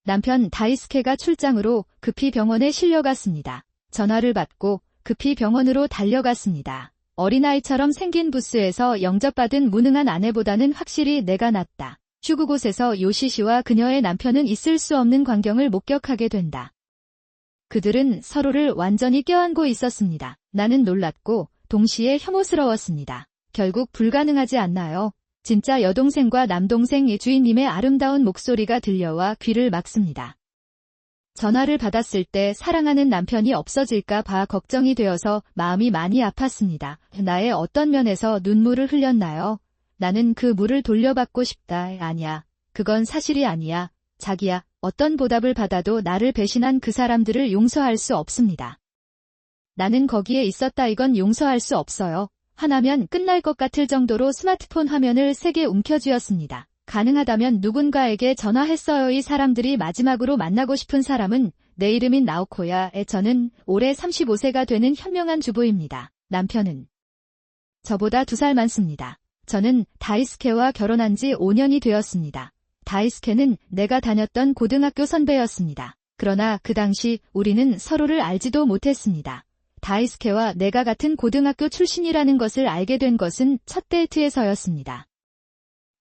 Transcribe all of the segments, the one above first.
남편 다이스케가 출장으로 급히 병원에 실려갔습니다. 전화를 받고 급히 병원으로 달려갔습니다. 어린아이처럼 생긴 부스에서 영접받은 무능한 아내보다는 확실히 내가 낫다. 휴 그곳에서 요시시와 그녀의 남편은 있을 수 없는 광경을 목격하게 된다. 그들은 서로를 완전히 껴안고 있었습니다. 나는 놀랐고 동시에 혐오스러웠습니다. 결국 불가능하지 않나요? 진짜 여동생과 남동생 주인님의 아름다운 목소리가 들려와 귀를 막습니다. 전화를 받았을 때 사랑하는 남편이 없어질까 봐 걱정이 되어서 마음이 많이 아팠습니다. 나의 어떤 면에서 눈물을 흘렸나요? 나는 그 물을 돌려받고 싶다. 아니야. 그건 사실이 아니야. 자기야. 어떤 보답을 받아도 나를 배신한 그 사람들을 용서할 수 없습니다. 나는 거기에 있었다. 이건 용서할 수 없어요. 화나면 끝날 것 같을 정도로 스마트폰 화면을 세게 움켜쥐었습니다. 가능하다면 누군가에게 전화했어요. 이 사람들이 마지막으로 만나고 싶은 사람은 내 이름인 나오코야. 저는 올해 35세가 되는 현명한 주부입니다. 남편은 저보다 2살 많습니다. 저는 다이스케와 결혼한 지 5년이 되었습니다. 다이스케는 내가 다녔던 고등학교 선배였습니다. 그러나 그 당시 우리는 서로를 알지도 못했습니다. 다이스케와 내가 같은 고등학교 출신이라는 것을 알게 된 것은 첫 데이트에서였습니다.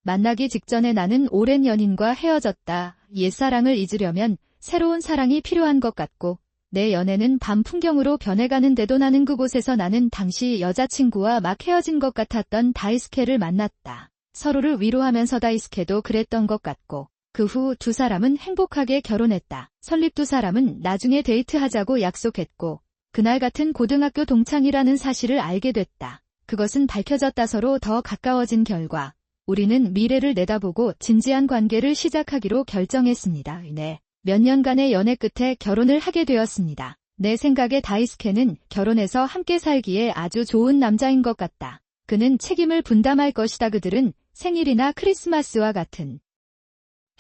만나기 직전에 나는 오랜 연인과 헤어졌다. 옛사랑을 잊으려면 새로운 사랑이 필요한 것 같고 내 연애는 밤 풍경으로 변해가는데도 나는 그곳에서 나는 당시 여자친구와 막 헤어진 것 같았던 다이스케를 만났다. 서로를 위로하면서 다이스케도 그랬던 것 같고 그 후 2사람은 행복하게 결혼했다. 설립 2사람은 나중에 데이트하자고 약속했고 그날 같은 고등학교 동창이라는 사실을 알게 됐다. 그것은 밝혀졌다. 서로 더 가까워진 결과 우리는 미래를 내다보고 진지한 관계를 시작하기로 결정했습니다. 네. 몇 년간의 연애 끝에 결혼을 하게 되었습니다. 내 생각에 다이스케는 결혼해서 함께 살기에 아주 좋은 남자인 것 같다. 그는 책임을 분담할 것이다. 그들은 생일이나 크리스마스와 같은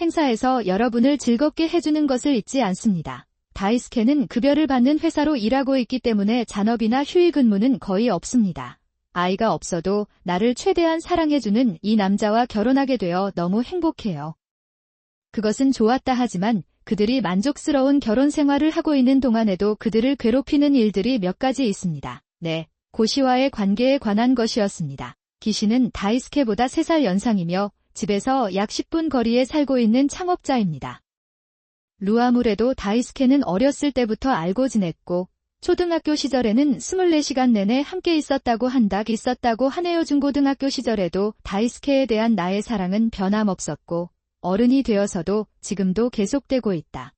행사에서 여러분을 즐겁게 해주는 것을 잊지 않습니다. 다이스케는 급여를 받는 회사로 일하고 있기 때문에 잔업이나 휴일 근무는 거의 없습니다. 아이가 없어도 나를 최대한 사랑해주는 이 남자와 결혼하게 되어 너무 행복해요. 그것은 좋았다 하지만 그들이 만족스러운 결혼 생활을 하고 있는 동안에도 그들을 괴롭히는 일들이 몇 가지 있습니다. 네, 고시와의 관계에 관한 것이었습니다. 기시는 다이스케보다 3살 연상이며 집에서 약 10분 거리에 살고 있는 창업자입니다. 루아무레도 다이스케는 어렸을 때부터 알고 지냈고 초등학교 시절에는 24시간 내내 함께 있었다고 하네요. 중고등학교 시절에도 다이스케에 대한 나의 사랑은 변함없었고 어른이 되어서도 지금도 계속되고 있다.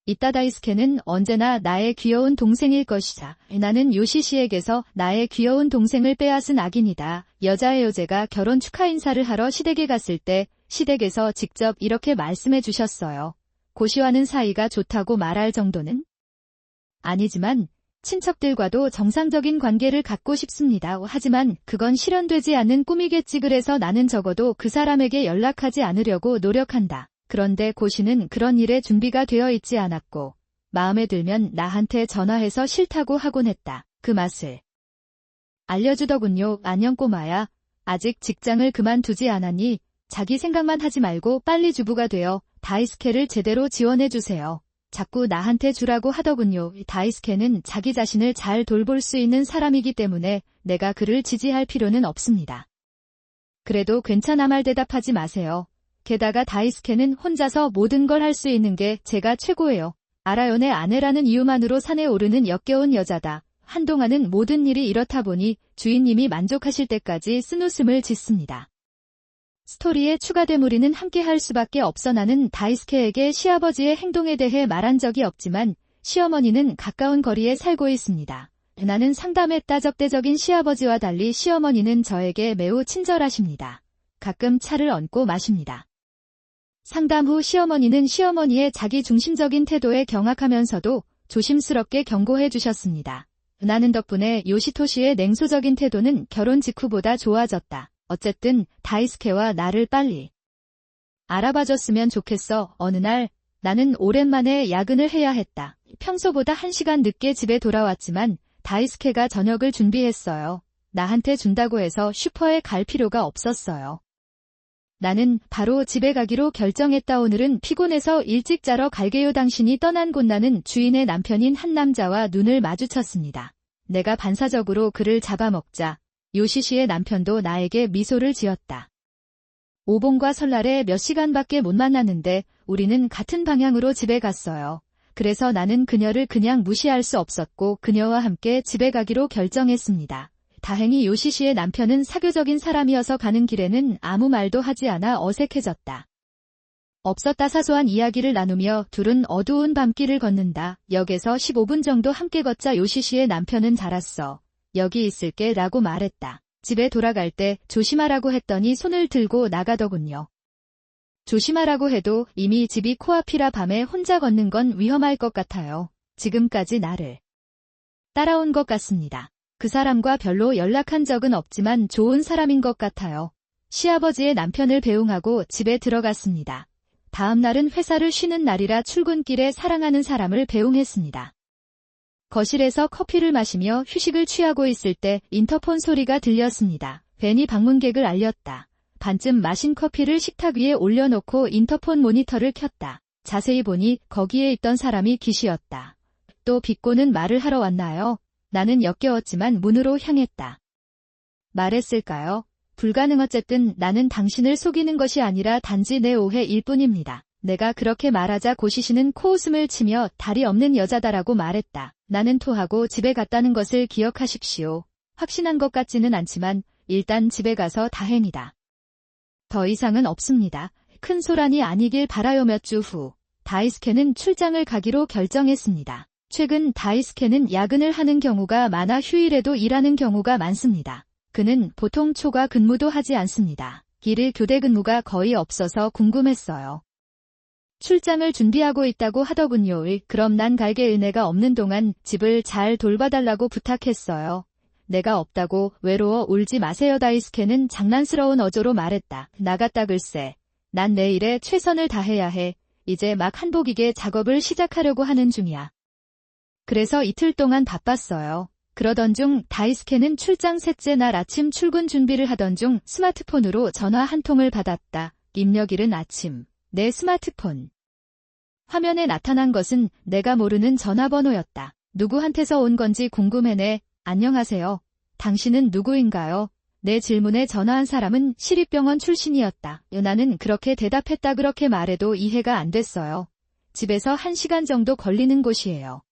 이따 다이스케는 언제나 나의 귀여운 동생일 것이다. 나는 요시시에게서 나의 귀여운 동생을 빼앗은 악인이다. 여자의 제가 결혼 축하 인사를 하러 시댁에 갔을 때 시댁에서 직접 이렇게 말씀해 주셨어요. 고시와는 사이가 좋다고 말할 정도는 아니지만 친척들과도 정상적인 관계를 갖고 싶습니다. 하지만 그건 실현되지 않는 꿈이겠지. 그래서 나는 적어도 그 사람에게 연락하지 않으려고 노력한다. 그런데 고시는 그런 일에 준비가 되어 있지 않았고 마음에 들면 나한테 전화해서 싫다고 하곤 했다. 그 맛을 알려주더군요. 안녕 꼬마야. 아직 직장을 그만두지 않았니? 자기 생각만 하지 말고 빨리 주부가 되어 다이스케를 제대로 지원해주세요. 자꾸 나한테 주라고 하더군요. 다이스케는 자기 자신을 잘 돌볼 수 있는 사람이기 때문에 내가 그를 지지할 필요는 없습니다. 그래도 괜찮아 말 대답하지 마세요. 게다가 다이스케는 혼자서 모든 걸 할 수 있는 게 제가 최고예요. 알아요. 내 아내라는 이유만으로 산에 오르는 역겨운 여자다. 한동안은 모든 일이 이렇다 보니 주인님이 만족하실 때까지 쓴웃음을 짓습니다. 스토리에 추가된 우리는 함께 할 수밖에 없어. 나는 다이스케에게 시아버지의 행동에 대해 말한 적이 없지만 시어머니는 가까운 거리에 살고 있습니다. 나는 상담에 따적대적인 시아버지와 달리 시어머니는 저에게 매우 친절하십니다. 가끔 차를 얹고 마십니다. 상담 후 시어머니는 시어머니의 자기중심적인 태도에 경악하면서도 조심스럽게 경고해 주셨습니다. 나는 덕분에 요시토시의 냉소적인 태도는 결혼 직후보다 좋아졌다. 어쨌든 다이스케와 나를 빨리 알아봐줬으면 좋겠어. 어느 날 나는 오랜만에 야근을 해야 했다. 평소보다 1시간 늦게 집에 돌아왔지만 다이스케가 저녁을 준비했어요. 나한테 준다고 해서 슈퍼에 갈 필요가 없었어요. 나는 바로 집에 가기로 결정했다. 오늘은 피곤해서 일찍 자러 갈게요. 당신이 떠난 곳. 나는 주인의 남편인 한 남자와 눈을 마주쳤습니다. 내가 반사적으로 그를 잡아먹자 요시시의 남편도 나에게 미소를 지었다. 오봉과 설날에 몇 시간밖에 못 만났는데 우리는 같은 방향으로 집에 갔어요. 그래서 나는 그녀를 그냥 무시할 수 없었고 그녀와 함께 집에 가기로 결정했습니다. 다행히 요시시의 남편은 사교적인 사람이어서 가는 길에는 아무 말도 하지 않아 어색해졌다. 없었다. 사소한 이야기를 나누며 둘은 어두운 밤길을 걷는다. 역에서 15분 정도 함께 걷자 요시시의 남편은 잘았어. 여기 있을게 라고 말했다. 집에 돌아갈 때 조심하라고 했더니 손을 들고 나가더군요. 조심하라고 해도 이미 집이 코앞이라 밤에 혼자 걷는 건 위험할 것 같아요. 지금까지 나를 따라온 것 같습니다. 그 사람과 별로 연락한 적은 없지만 좋은 사람인 것 같아요. 시아버지의 남편을 배웅하고 집에 들어갔습니다. 다음 날은 회사를 쉬는 날이라 출근길에 사랑하는 사람을 배웅했습니다. 거실에서 커피를 마시며 휴식을 취하고 있을 때 인터폰 소리가 들렸습니다. 벤이 방문객을 알렸다. 반쯤 마신 커피를 식탁 위에 올려놓고 인터폰 모니터를 켰다. 자세히 보니 거기에 있던 사람이 기시였다. 또 비꼬는 말을 하러 왔나요? 나는 역겨웠지만 문으로 향했다. 말했을까요? 불가능. 어쨌든 나는 당신을 속이는 것이 아니라 단지 내 오해일 뿐입니다. 내가 그렇게 말하자 고시시는 코웃음을 치며 다리 없는 여자다라고 말했다. 나는 토하고 집에 갔다는 것을 기억하십시오. 확신한 것 같지는 않지만 일단 집에 가서 다행이다. 더 이상은 없습니다. 큰 소란이 아니길 바라요. 몇 주 후 다이스케는 출장을 가기로 결정했습니다. 최근 다이스케는 야근을 하는 경우가 많아 휴일에도 일하는 경우가 많습니다. 그는 보통 초과 근무도 하지 않습니다. 일일 교대 근무가 거의 없어서 궁금했어요. 출장을 준비하고 있다고 하더군요. 그럼 난 갈게. 은혜가 없는 동안 집을 잘 돌봐달라고 부탁했어요. 내가 없다고 외로워 울지 마세요. 다이스케는 장난스러운 어조로 말했다. 나갔다. 글쎄. 난 내일에 최선을 다해야 해. 이제 막 한복이게 작업을 시작하려고 하는 중이야. 그래서 이틀 동안 바빴어요. 그러던 중 다이스케는 출장 셋째 날 아침 출근 준비를 하던 중 스마트폰으로 전화 한 통을 받았다. 입력 이른 아침. 내 스마트폰. 화면에 나타난 것은 내가 모르는 전화번호였다. 누구한테서 온 건지 궁금해네. 안녕하세요. 당신은 누구인가요? 내 질문에 전화한 사람은 시립병원 출신이었다. 나는 그렇게 대답했다. 그렇게 말해도 이해가 안 됐어요. 집에서 1시간 정도 걸리는 곳이에요.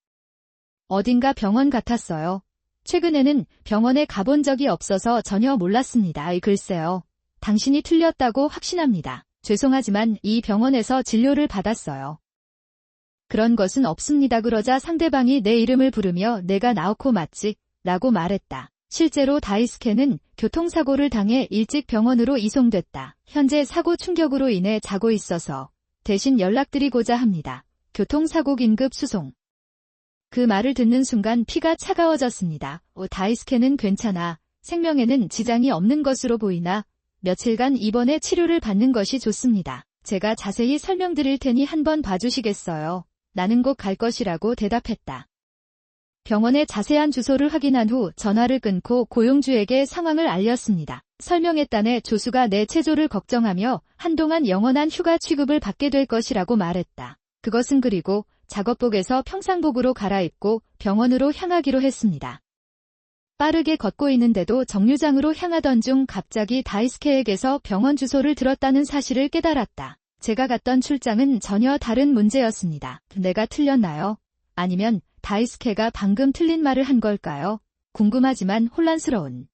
어딘가 병원 같았어요. 최근에는 병원에 가본 적이 없어서 전혀 몰랐습니다. 글쎄요. 당신이 틀렸다고 확신합니다. 죄송하지만 이 병원에서 진료를 받았어요. 그런 것은 없습니다. 그러자 상대방이 내 이름을 부르며 내가 나오코 맞지? 라고 말했다. 실제로 다이스케는 교통사고를 당해 일찍 병원으로 이송됐다. 현재 사고 충격으로 인해 자고 있어서 대신 연락드리고자 합니다. 교통사고 긴급 수송. 그 말을 듣는 순간 피가 차가워졌습니다. 다이스케는 괜찮아. 생명에는 지장이 없는 것으로 보이나 며칠간 입원해 치료를 받는 것이 좋습니다. 제가 자세히 설명드릴 테니 한번 봐주시겠어요? 나는 곧 갈 것이라고 대답했다. 병원의 자세한 주소를 확인한 후 전화를 끊고 고용주에게 상황을 알렸습니다. 설명했다네 조수가 내 체조를 걱정하며 한동안 영원한 휴가 취급을 받게 될 것이라고 말했다. 그것은 그리고 작업복에서 평상복으로 갈아입고 병원으로 향하기로 했습니다. 빠르게 걷고 있는데도 정류장으로 향하던 중 갑자기 다이스케에게서 병원 주소를 들었다는 사실을 깨달았다. 제가 갔던 출장은 전혀 다른 문제였습니다. 내가 틀렸나요? 아니면 다이스케가 방금 틀린 말을 한 걸까요? 궁금하지만 혼란스러운.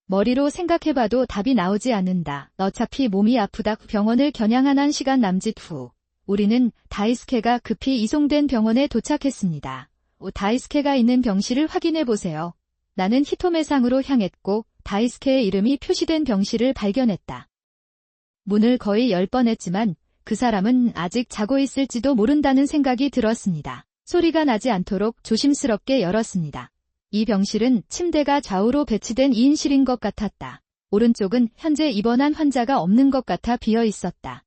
머리로 생각해봐도 답이 나오지 않는다. 어차피 몸이 아프다. 병원을 겨냥한 1시간 남짓 후. 우리는 다이스케가 급히 이송된 병원에 도착했습니다. 다이스케가 있는 병실을 확인해보세요. 나는 히토메상으로 향했고 다이스케의 이름이 표시된 병실을 발견했다. 문을 거의 10번 했지만 그 사람은 아직 자고 있을지도 모른다는 생각이 들었습니다. 소리가 나지 않도록 조심스럽게 열었습니다. 이 병실은 침대가 좌우로 배치된 2인실인 것 같았다. 오른쪽은 현재 입원한 환자가 없는 것 같아 비어 있었다.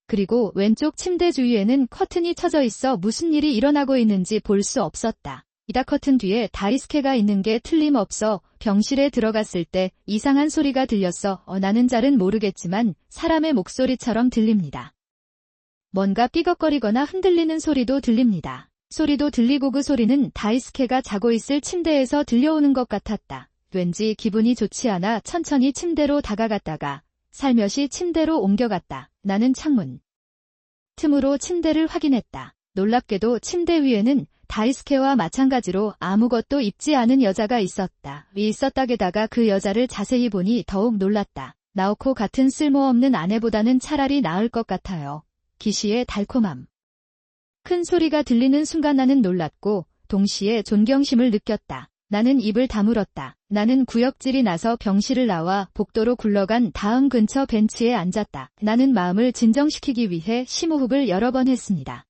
그리고 왼쪽 침대 주위에는 커튼이 쳐져 있어 무슨 일이 일어나고 있는지 볼 수 없었다. 이다 커튼 뒤에 다이스케가 있는 게 틀림없어 병실에 들어갔을 때 이상한 소리가 들렸어. 나는 잘은 모르겠지만 사람의 목소리처럼 들립니다. 뭔가 삐걱거리거나 흔들리는 소리도 들립니다. 소리도 들리고 그 소리는 다이스케가 자고 있을 침대에서 들려오는 것 같았다. 왠지 기분이 좋지 않아 천천히 침대로 다가갔다가 살며시 침대로 옮겨갔다. 나는 창문 틈으로 침대를 확인했다. 놀랍게도 침대 위에는 다이스케와 마찬가지로 아무것도 입지 않은 여자가 있었다. 게다가 그 여자를 자세히 보니 더욱 놀랐다. 나오코 같은 쓸모없는 아내보다는 차라리 나을 것 같아요. 기시의 달콤함. 큰 소리가 들리는 순간 나는 놀랐고 동시에 존경심을 느꼈다. 나는 입을 다물었다. 나는 구역질이 나서 병실을 나와 복도로 굴러간 다음 근처 벤치에 앉았다. 나는 마음을 진정시키기 위해 심호흡을 여러 번 했습니다.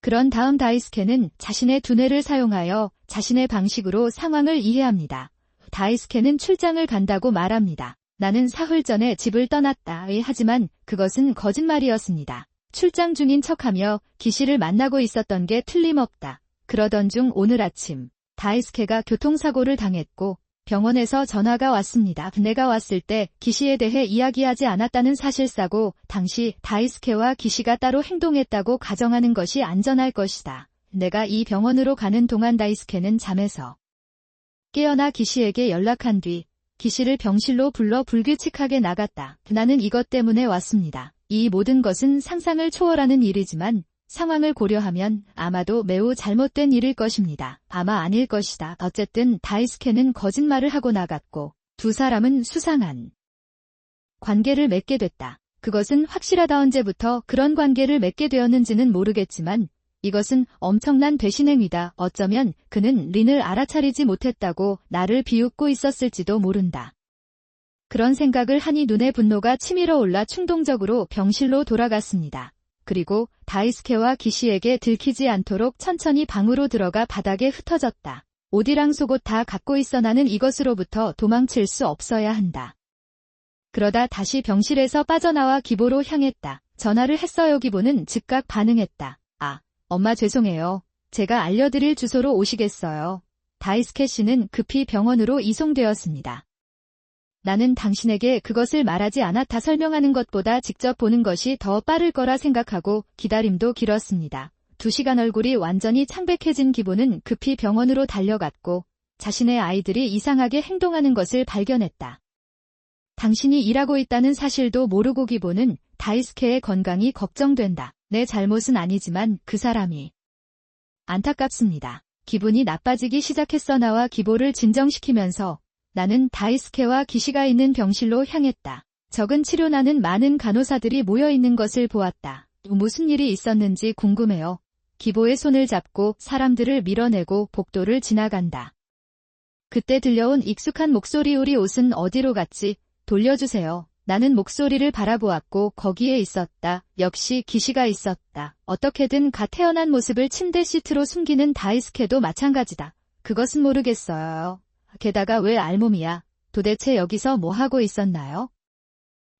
그런 다음 다이스케는 자신의 두뇌를 사용하여 자신의 방식으로 상황을 이해합니다. 다이스케는 출장을 간다고 말합니다. 나는 사흘 전에 집을 떠났다. 하지만 그것은 거짓말이었습니다. 출장 중인 척하며 기시를 만나고 있었던 게 틀림없다. 그러던 중 오늘 아침 다이스케가 교통사고를 당했고 병원에서 전화가 왔습니다. 내가 왔을 때 기시에 대해 이야기하지 않았다는 사실사고 당시 다이스케와 기시가 따로 행동했다고 가정하는 것이 안전할 것이다. 내가 이 병원으로 가는 동안 다이스케는 잠에서 깨어나 기시에게 연락한 뒤 기시를 병실로 불러 불규칙하게 나갔다. 나는 이것 때문에 왔습니다. 이 모든 것은 상상을 초월하는 일이지만 상황을 고려하면 아마도 매우 잘못된 일일 것입니다. 아마 아닐 것이다. 어쨌든 다이스케는 거짓말을 하고 나갔고 두 사람은 수상한 관계를 맺게 됐다. 그것은 확실하다. 언제부터 그런 관계를 맺게 되었는지는 모르겠지만 이것은 엄청난 배신행위다. 어쩌면 그는 린을 알아차리지 못했다고 나를 비웃고 있었을지도 모른다. 그런 생각을 하니 눈에 분노가 치밀어 올라 충동적으로 병실로 돌아갔습니다. 그리고 다이스케와 기시에게 들키지 않도록 천천히 방으로 들어가 바닥에 흩어졌다. 옷이랑 속옷 다 갖고 있어. 나는 이것으로부터 도망칠 수 없어야 한다. 그러다 다시 병실에서 빠져나와 기보로 향했다. 전화를 했어요. 기보는 즉각 반응했다. 엄마 죄송해요. 제가 알려드릴 주소로 오시겠어요. 다이스케 씨는 급히 병원으로 이송되었습니다. 나는 당신에게 그것을 말하지 않아 다 설명하는 것보다 직접 보는 것이 더 빠를 거라 생각하고 기다림도 길었습니다. 2시간 얼굴이 완전히 창백해진 기보는 급히 병원으로 달려갔고 자신의 아이들이 이상하게 행동하는 것을 발견했다. 당신이 일하고 있다는 사실도 모르고 기보는 다이스케의 건강이 걱정된다. 내 잘못은 아니지만 그 사람이 안타깝습니다. 기분이 나빠지기 시작했어. 나와 기보를 진정시키면서 나는 다이스케와 기시가 있는 병실로 향했다. 적은 치료나는 많은 간호사들이 모여있는 것을 보았다. 무슨 일이 있었는지 궁금해요. 기보의 손을 잡고 사람들을 밀어내고 복도를 지나간다. 그때 들려온 익숙한 목소리. 우리 옷은 어디로 갔지? 돌려주세요. 나는 목소리를 바라보았고 거기에 있었다. 역시 기시가 있었다. 어떻게든 갓 태어난 모습을 침대 시트로 숨기는 다이스케도 마찬가지다. 그것은 모르겠어요. 게다가 왜 알몸이야? 도대체 여기서 뭐 하고 있었나요?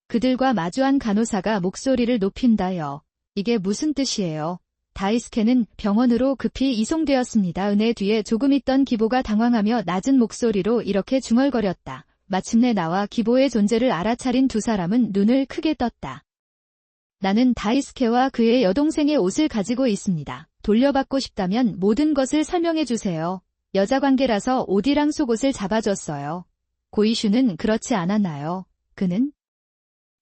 그들과 마주한 간호사가 목소리를 높인다요. 이게 무슨 뜻이에요? 다이스케는 병원으로 급히 이송되었습니다. 은혜 뒤에 조금 있던 기보가 당황하며 낮은 목소리로 이렇게 중얼거렸다. 마침내 나와 기보의 존재를 알아차린 두 사람은 눈을 크게 떴다. 나는 다이스케와 그의 여동생의 옷을 가지고 있습니다. 돌려받고 싶다면 모든 것을 설명해 주세요. 여자관계라서 옷이랑 속옷을 잡아줬어요. 고이슈는 그렇지 않았나요? 그는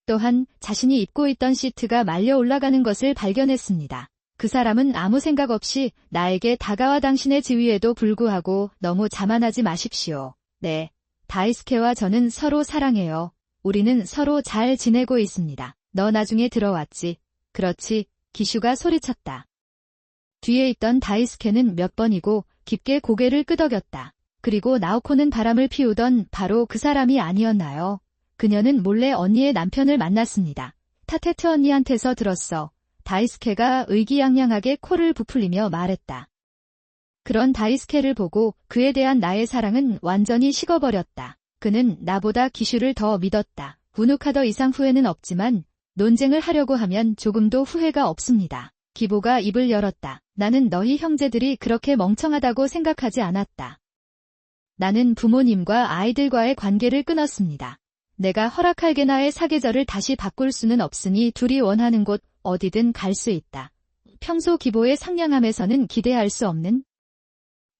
또한 자신이 입고 있던 시트가 말려 올라가는 것을 발견했습니다. 그 사람은 아무 생각 없이 나에게 다가와 당신의 지위에도 불구하고 너무 자만하지 마십시오. 네. 다이스케와 저는 서로 사랑해요. 우리는 서로 잘 지내고 있습니다. 너 나중에 들어왔지? 그렇지. 기슈가 소리쳤다. 뒤에 있던 다이스케는 몇 번이고 깊게 고개를 끄덕였다. 그리고 나오코는 바람을 피우던 바로 그 사람이 아니었나요? 그녀는 몰래 언니의 남편을 만났습니다. 타테트 언니한테서 들었어. 다이스케가 의기양양하게 코를 부풀리며 말했다. 그런 다이스케를 보고 그에 대한 나의 사랑은 완전히 식어버렸다. 그는 나보다 기슈를 더 믿었다. 우누카더 이상 후회는 없지만 논쟁을 하려고 하면 조금도 후회가 없습니다. 기보가 입을 열었다. 나는 너희 형제들이 그렇게 멍청하다고 생각하지 않았다. 나는 부모님과 아이들과의 관계를 끊었습니다. 내가 허락할 게나의 사계절을 다시 바꿀 수는 없으니 둘이 원하는 곳 어디든 갈 수 있다. 평소 기보의 상냥함에서는 기대할 수 없는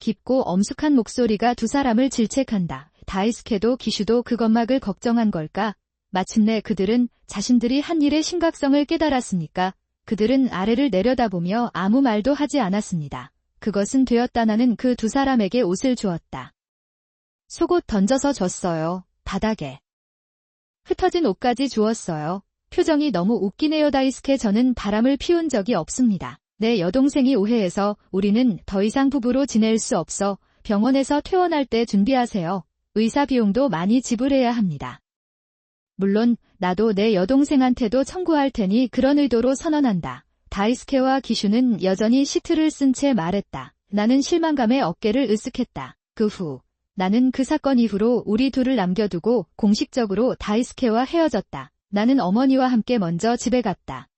깊고 엄숙한 목소리가 두 사람을 질책한다. 다이스케도 기슈도 그것막을 걱정한 걸까? 마침내 그들은 자신들이 한 일의 심각성을 깨달았으니까 그들은 아래를 내려다보며 아무 말도 하지 않았습니다. 그것은 되었다. 나는 그 두 사람에게 옷을 주었다. 속옷 던져서 줬어요. 바닥에. 흩어진 옷까지 주었어요. 표정이 너무 웃기네요. 다이스케, 저는 바람을 피운 적이 없습니다. 내 여동생이 오해해서 우리는 더 이상 부부로 지낼 수 없어 병원에서 퇴원할 때 준비하세요. 의사 비용도 많이 지불해야 합니다. 물론 나도 내 여동생한테도 청구할 테니 그런 의도로 선언한다. 다이스케와 기슈는 여전히 시트를 쓴 채 말했다. 나는 실망감에 어깨를 으쓱했다. 그 후 나는 그 사건 이후로 우리 둘을 남겨두고 공식적으로 다이스케와 헤어졌다. 나는 어머니와 함께 먼저 집에 갔다.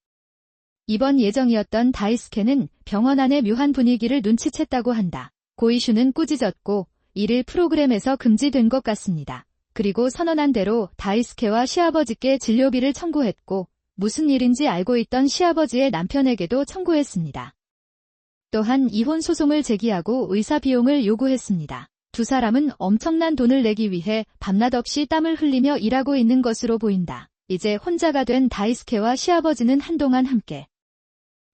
이번 예정이었던 다이스케는 병원 안의 묘한 분위기를 눈치챘다고 한다. 고이슈는 꾸짖었고 일일 프로그램에서 금지된 것 같습니다. 그리고 선언한 대로 다이스케와 시아버지께 진료비를 청구했고 무슨 일인지 알고 있던 시아버지의 남편에게도 청구했습니다. 또한 이혼 소송을 제기하고 의사 비용을 요구했습니다. 두 사람은 엄청난 돈을 내기 위해 밤낮 없이 땀을 흘리며 일하고 있는 것으로 보인다. 이제 혼자가 된 다이스케와 시아버지는 한동안 함께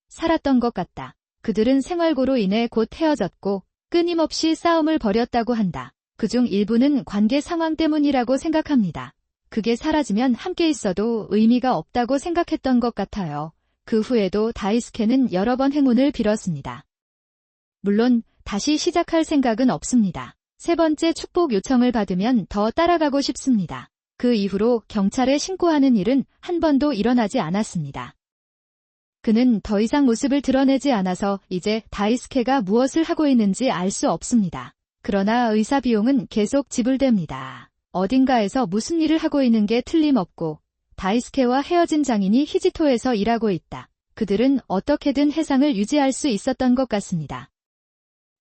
살았던 것 같다. 그들은 생활고로 인해 곧 헤어졌고 끊임없이 싸움을 벌였다고 한다. 그중 일부는 관계 상황 때문이라고 생각합니다. 그게 사라지면 함께 있어도 의미가 없다고 생각했던 것 같아요. 그 후에도 다이스케는 여러 번 행운을 빌었습니다. 물론 다시 시작할 생각은 없습니다. 세 번째 축복 요청을 받으면 더 따라가고 싶습니다. 그 이후로 경찰에 신고하는 일은 한 번도 일어나지 않았습니다. 그는 더 이상 모습을 드러내지 않아서 이제 다이스케가 무엇을 하고 있는지 알 수 없습니다. 그러나 의사 비용은 계속 지불됩니다. 어딘가에서 무슨 일을 하고 있는 게 틀림없고 다이스케와 헤어진 장인이 히지토에서 일하고 있다. 그들은 어떻게든 해상을 유지할 수 있었던 것 같습니다.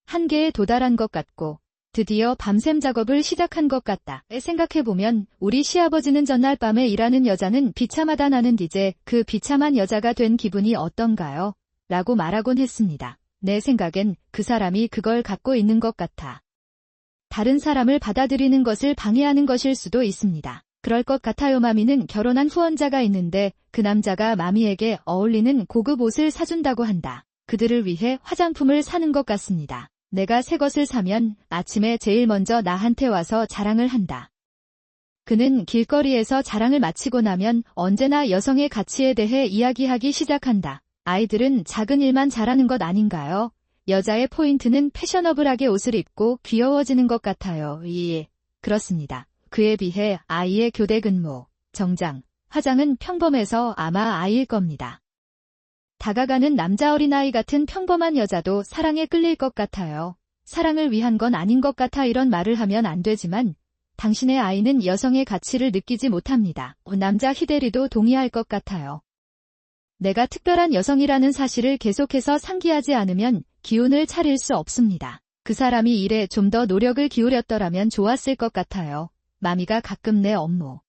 한계에 도달한 것 같고 드디어 밤샘 작업을 시작한 것 같다. 생각해보면 우리 시아버지는 전날 밤에 일하는 여자는 비참하다. 나는 이제 그 비참한 여자가 된 기분이 어떤가요? 라고 말하곤 했습니다. 내 생각엔 그 사람이 그걸 갖고 있는 것 같아. 다른 사람을 받아들이는 것을 방해하는 것일 수도 있습니다. 그럴 것 같아요. 마미는 결혼한 후원자가 있는데 그 남자가 마미에게 어울리는 고급 옷을 사준다고 한다. 그들을 위해 화장품을 사는 것 같습니다. 내가 새 것을 사면 아침에 제일 먼저 나한테 와서 자랑을 한다. 그는 길거리에서 자랑을 마치고 나면 언제나 여성의 가치에 대해 이야기하기 시작한다. 아이들은 작은 일만 잘하는 것 아닌가요? 여자의 포인트는 패셔너블하게 옷을 입고 귀여워지는 것 같아요. 예, 그렇습니다. 그에 비해 아이의 교대 근무, 정장, 화장은 평범해서 아마 아이일 겁니다. 다가가는 남자 어린아이 같은 평범한 여자도 사랑에 끌릴 것 같아요. 사랑을 위한 건 아닌 것 같아. 이런 말을 하면 안 되지만 당신의 아이는 여성의 가치를 느끼지 못합니다. 남자 히데리도 동의할 것 같아요. 내가 특별한 여성이라는 사실을 계속해서 상기하지 않으면 기운을 차릴 수 없습니다. 그 사람이 일에 좀 더 노력을 기울였더라면 좋았을 것 같아요. 마미가 가끔 내 업무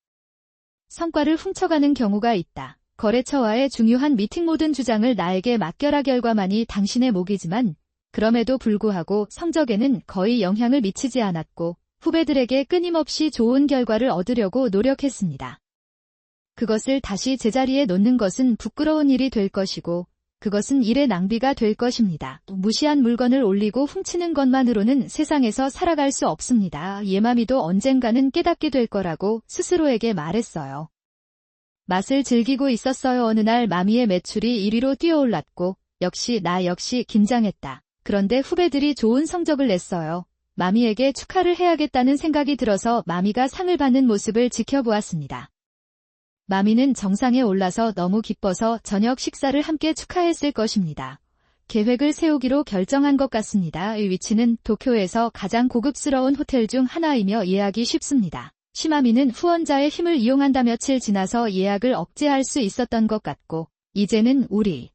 성과를 훔쳐가는 경우가 있다. 거래처와의 중요한 미팅 모든 주장을 나에게 맡겨라. 결과만이 당신의 몫이지만 그럼에도 불구하고 성적에는 거의 영향을 미치지 않았고 후배들에게 끊임없이 좋은 결과를 얻으려고 노력했습니다. 그것을 다시 제자리에 놓는 것은 부끄러운 일이 될 것이고 그것은 일의 낭비가 될 것입니다. 무시한 물건을 올리고 훔치는 것만으로는 세상에서 살아갈 수 없습니다. 예마미도 언젠가는 깨닫게 될 거라고 스스로에게 말했어요. 맛을 즐기고 있었어요. 어느 날 마미의 매출이 1위로 뛰어올랐고 나 역시 긴장했다. 그런데 후배들이 좋은 성적을 냈어요. 마미에게 축하를 해야겠다는 생각이 들어서 마미가 상을 받는 모습을 지켜보았습니다. 마미는 정상에 올라서 너무 기뻐서 저녁 식사를 함께 축하했을 것입니다. 계획을 세우기로 결정한 것 같습니다. 이 위치는 도쿄에서 가장 고급스러운 호텔 중 하나이며 예약이 쉽습니다. 시마미는 후원자의 힘을 이용한다. 며칠 지나서 예약을 억제할 수 있었던 것 같고 이제는 우리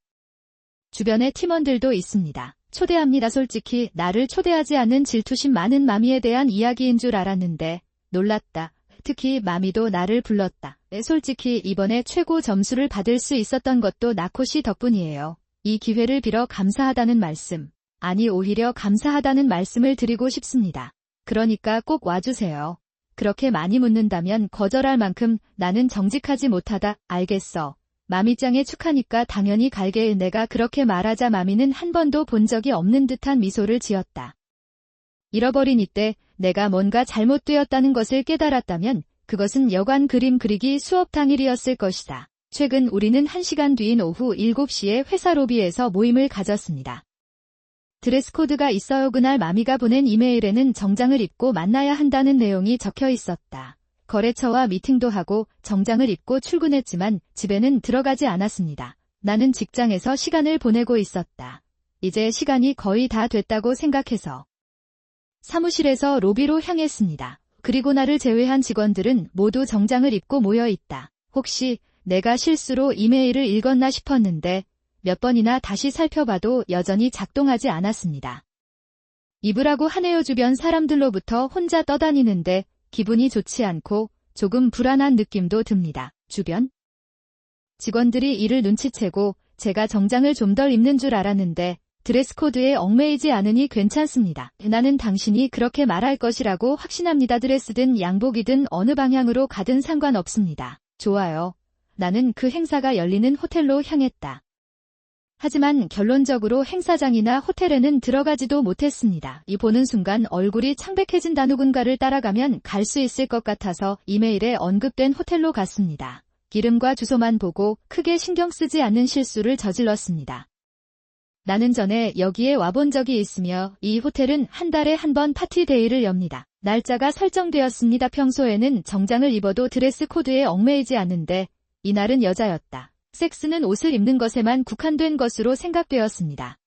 주변에 팀원들도 있습니다. 초대합니다. 솔직히 나를 초대하지 않는 질투심 많은 마미에 대한 이야기인 줄 알았는데 놀랐다. 특히 마미도 나를 불렀다. 솔직히 이번에 최고 점수를 받을 수 있었던 것도 나코씨 덕분이에요. 이 기회를 빌어 감사하다는 말씀, 아니 오히려 감사하다는 말씀을 드리고 싶습니다. 그러니까 꼭 와주세요. 그렇게 많이 묻는다면 거절할 만큼 나는 정직하지 못하다. 알겠어. 마미짱의 축하니까 당연히 갈게. 내가 그렇게 말하자 마미는 한 번도 본 적이 없는 듯한 미소를 지었다. 잃어버린 이때 내가 뭔가 잘못되었다는 것을 깨달았다면 그것은 여관 그림 그리기 수업 당일이었을 것이다. 최근 우리는 1시간 뒤인 오후 7시에 회사 로비에서 모임을 가졌습니다. 드레스 코드가 있어요. 그날 마미가 보낸 이메일에는 정장을 입고 만나야 한다는 내용이 적혀 있었다. 거래처와 미팅도 하고 정장을 입고 출근했지만 집에는 들어가지 않았습니다. 나는 직장에서 시간을 보내고 있었다. 이제 시간이 거의 다 됐다고 생각해서 사무실에서 로비로 향했습니다. 그리고 나를 제외한 직원들은 모두 정장을 입고 모여 있다. 혹시 내가 실수로 이메일을 읽었나 싶었는데 몇 번이나 다시 살펴봐도 여전히 작동하지 않았습니다. 입으라고 하네요. 주변 사람들로부터 혼자 떠다니는데 기분이 좋지 않고 조금 불안한 느낌도 듭니다. 주변 직원들이 이를 눈치채고 제가 정장을 좀 덜 입는 줄 알았는데 드레스 코드에 얽매이지 않으니 괜찮습니다. 나는 당신이 그렇게 말할 것이라고 확신합니다. 드레스든 양복이든 어느 방향으로 가든 상관없습니다. 좋아요. 나는 그 행사가 열리는 호텔로 향했다. 하지만 결론적으로 행사장이나 호텔에는 들어가지도 못했습니다. 이 보는 순간 얼굴이 창백해진다. 누군가를 따라가면 갈 수 있을 것 같아서 이메일에 언급된 호텔로 갔습니다. 이름과 주소만 보고 크게 신경 쓰지 않는 실수를 저질렀습니다. 나는 전에 여기에 와본 적이 있으며 이 호텔은 한 달에 한 번 파티 데이를 엽니다. 날짜가 설정되었습니다. 평소에는 정장을 입어도 드레스 코드에 얽매이지 않는데 이날은 여자였다. 섹스는 옷을 입는 것에만 국한된 것으로 생각되었습니다.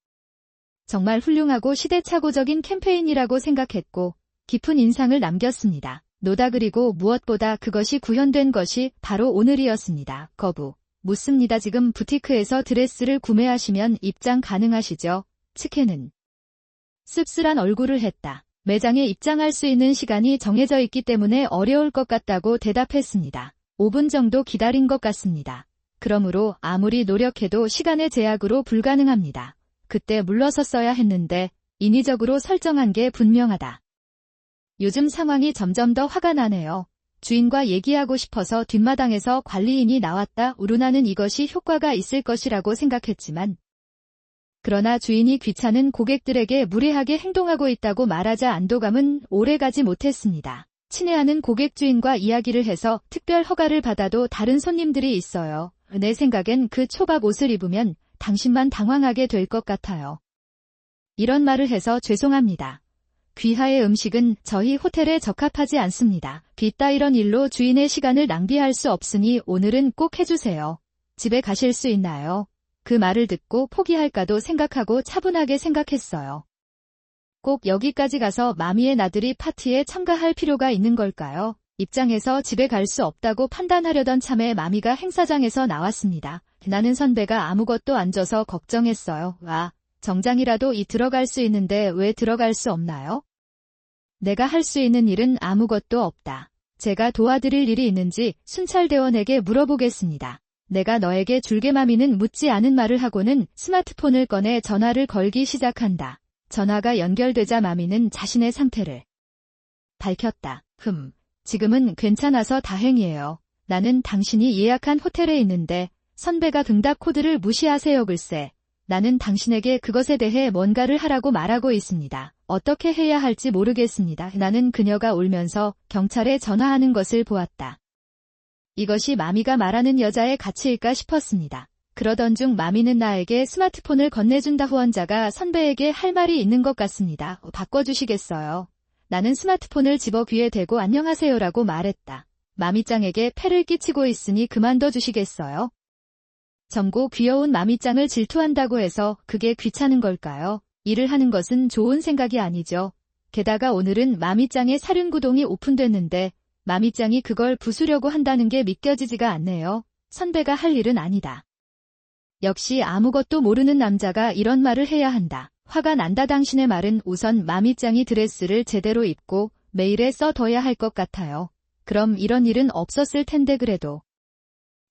정말 훌륭하고 시대착오적인 캠페인이라고 생각했고 깊은 인상을 남겼습니다. 노다. 그리고 무엇보다 그것이 구현된 것이 바로 오늘이었습니다. 거부. 묻습니다. 지금 부티크에서 드레스를 구매하시면 입장 가능하시죠? 츠케는 씁쓸한 얼굴을 했다. 매장에 입장할 수 있는 시간이 정해져 있기 때문에 어려울 것 같다고 대답했습니다. 5분 정도 기다린 것 같습니다. 그러므로 아무리 노력해도 시간의 제약으로 불가능합니다. 그때 물러섰어야 했는데 인위적으로 설정한 게 분명하다. 요즘 상황이 점점 더 화가 나네요. 주인과 얘기하고 싶어서 뒷마당에서 관리인이 나왔다. 우르나는 이것이 효과가 있을 것이라고 생각했지만 그러나 주인이 귀찮은 고객들에게 무례하게 행동하고 있다고 말하자 안도감은 오래가지 못했습니다. 친애하는 고객 주인과 이야기를 해서 특별 허가를 받아도 다른 손님들이 있어요. 내 생각엔 그 초밥 옷을 입으면 당신만 당황하게 될 것 같아요. 이런 말을 해서 죄송합니다. 귀하의 음식은 저희 호텔에 적합하지 않습니다. 빚다 이런 일로 주인의 시간을 낭비할 수 없으니 오늘은 꼭 해주세요. 집에 가실 수 있나요? 그 말을 듣고 포기할까도 생각하고 차분하게 생각했어요. 꼭 여기까지 가서 마미의 나들이 파티에 참가할 필요가 있는 걸까요? 입장에서 집에 갈 수 없다고 판단하려던 참에 마미가 행사장에서 나왔습니다. 나는 선배가 아무것도 안 줘서 걱정했어요. 와, 정장이라도 들어갈 수 있는데 왜 들어갈 수 없나요? 내가 할 수 있는 일은 아무것도 없다. 제가 도와드릴 일이 있는지 순찰대원에게 물어보겠습니다. 내가 너에게 줄게. 마미는 묻지 않은 말을 하고는 스마트폰을 꺼내 전화를 걸기 시작한다. 전화가 연결되자 마미는 자신의 상태를 밝혔다. 지금은 괜찮아서 다행이에요. 나는 당신이 예약한 호텔에 있는데 선배가 응답 코드를 무시하세요. 글쎄, 나는 당신에게 그것에 대해 뭔가를 하라고 말하고 있습니다. 어떻게 해야 할지 모르겠습니다. 나는 그녀가 울면서 경찰에 전화하는 것을 보았다. 이것이 마미가 말하는 여자의 가치일까 싶었습니다. 그러던 중 마미는 나에게 스마트폰을 건네준다. 후원자가 선배에게 할 말이 있는 것 같습니다. 바꿔주시겠어요? 나는 스마트폰을 집어 귀에 대고 안녕하세요라고 말했다. 마미짱에게 폐를 끼치고 있으니 그만둬 주시겠어요? 젊고 귀여운 마미짱을 질투한다고 해서 그게 귀찮은 걸까요? 일을 하는 것은 좋은 생각이 아니죠. 게다가 오늘은 마미짱의 사륜구동이 오픈됐는데 마미짱이 그걸 부수려고 한다는 게 믿겨지지가 않네요. 선배가 할 일은 아니다. 역시 아무것도 모르는 남자가 이런 말을 해야 한다. 화가 난다. 당신의 말은 우선 마미짱이 드레스를 제대로 입고 메일에 써둬야 할 것 같아요. 그럼 이런 일은 없었을 텐데 그래도.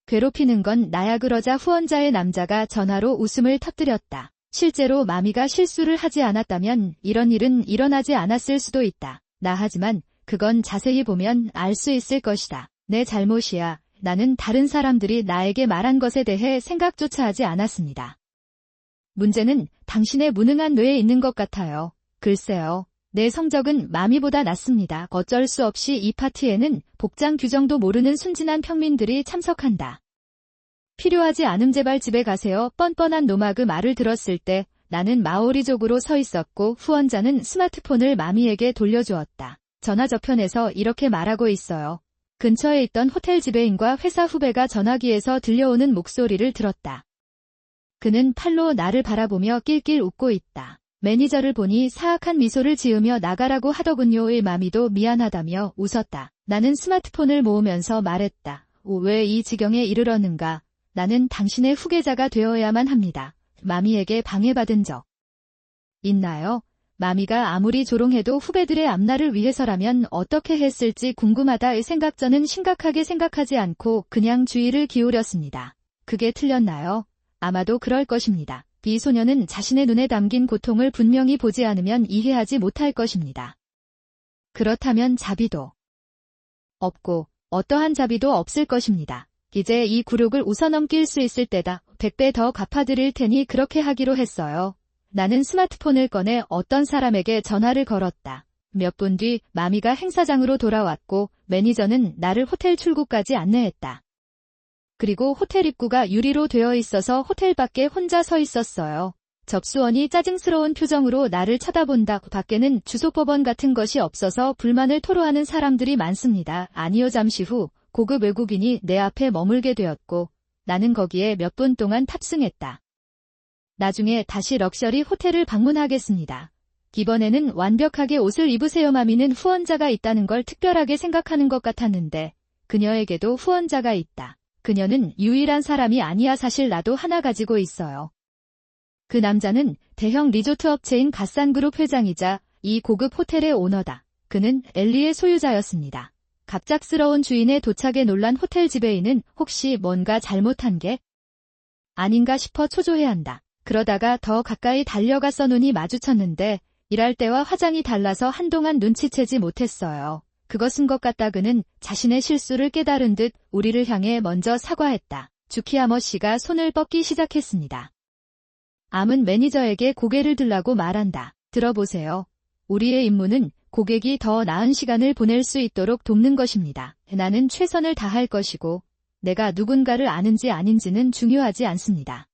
괴롭히는 건 나야. 그러자 후원자의 남자가 전화로 웃음을 터뜨렸다. 실제로 마미가 실수를 하지 않았다면 이런 일은 일어나지 않았을 수도 있다. 하지만 그건 자세히 보면 알 수 있을 것이다. 내 잘못이야. 나는 다른 사람들이 나에게 말한 것에 대해 생각조차 하지 않았습니다. 문제는 당신의 무능한 뇌에 있는 것 같아요. 글쎄요. 내 성적은 마미보다 낮습니다. 어쩔 수 없이 이 파티에는 복장 규정도 모르는 순진한 평민들이 참석한다. 필요하지 않음. 제발 집에 가세요. 뻔뻔한 놈아. 그 말을 들었을 때 나는 마오리족으로 서 있었고 후원자는 스마트폰을 마미에게 돌려주었다. 전화 저편에서 이렇게 말하고 있어요. 근처에 있던 호텔 지배인과 회사 후배가 전화기에서 들려오는 목소리를 들었다. 그는 팔로 나를 바라보며 낄낄 웃고 있다. 매니저를 보니 사악한 미소를 지으며 나가라고 하더군요. 마미도 미안하다며 웃었다. 나는 스마트폰을 모으면서 말했다. 왜 이 지경에 이르렀는가? 나는 당신의 후계자가 되어야만 합니다. 마미에게 방해받은 적 있나요? 마미가 아무리 조롱해도 후배들의 앞날을 위해서라면 어떻게 했을지 궁금하다의 생각. 저는 심각하게 생각하지 않고 그냥 주의를 기울였습니다. 그게 틀렸나요? 아마도 그럴 것입니다. 이 소녀는 자신의 눈에 담긴 고통을 분명히 보지 않으면 이해하지 못할 것입니다. 그렇다면 자비도 없고 어떠한 자비도 없을 것입니다. 이제 이 굴욕을 웃어넘길 수 있을 때다. 100배 더 갚아드릴 테니 그렇게 하기로 했어요. 나는 스마트폰을 꺼내 어떤 사람에게 전화를 걸었다. 몇 분 뒤 마미가 행사장으로 돌아왔고 매니저는 나를 호텔 출구까지 안내했다. 그리고 호텔 입구가 유리로 되어 있어서 호텔 밖에 혼자 서 있었어요. 접수원이 짜증스러운 표정으로 나를 쳐다본다. 밖에는 주소법원 같은 것이 없어서 불만을 토로하는 사람들이 많습니다. 아니요. 잠시 후 고급 외국인이 내 앞에 머물게 되었고 나는 거기에 몇 분 동안 탑승했다. 나중에 다시 럭셔리 호텔을 방문하겠습니다. 이번에는 완벽하게 옷을 입으세요. 마미는 후원자가 있다는 걸 특별하게 생각하는 것 같았는데 그녀에게도 후원자가 있다. 그녀는 유일한 사람이 아니야. 사실 나도 하나 가지고 있어요. 그 남자는 대형 리조트 업체인 갓산그룹 회장이자 이 고급 호텔의 오너다. 그는 엘리의 소유자였습니다. 갑작스러운 주인의 도착에 놀란 호텔 지배인은 혹시 뭔가 잘못한 게 아닌가 싶어 초조해한다. 그러다가 더 가까이 달려가서 눈이 마주쳤는데 일할 때와 화장이 달라서 한동안 눈치채지 못했어요. 그것은 것 같다. 그는 자신의 실수를 깨달은 듯 우리를 향해 먼저 사과했다. 주키야머 씨가 손을 뻗기 시작했습니다. 암은 매니저에게 고개를 들라고 말한다. 들어보세요. 우리의 임무는 고객이 더 나은 시간을 보낼 수 있도록 돕는 것입니다. 나는 최선을 다할 것이고 내가 누군가를 아는지 아닌지는 중요하지 않습니다.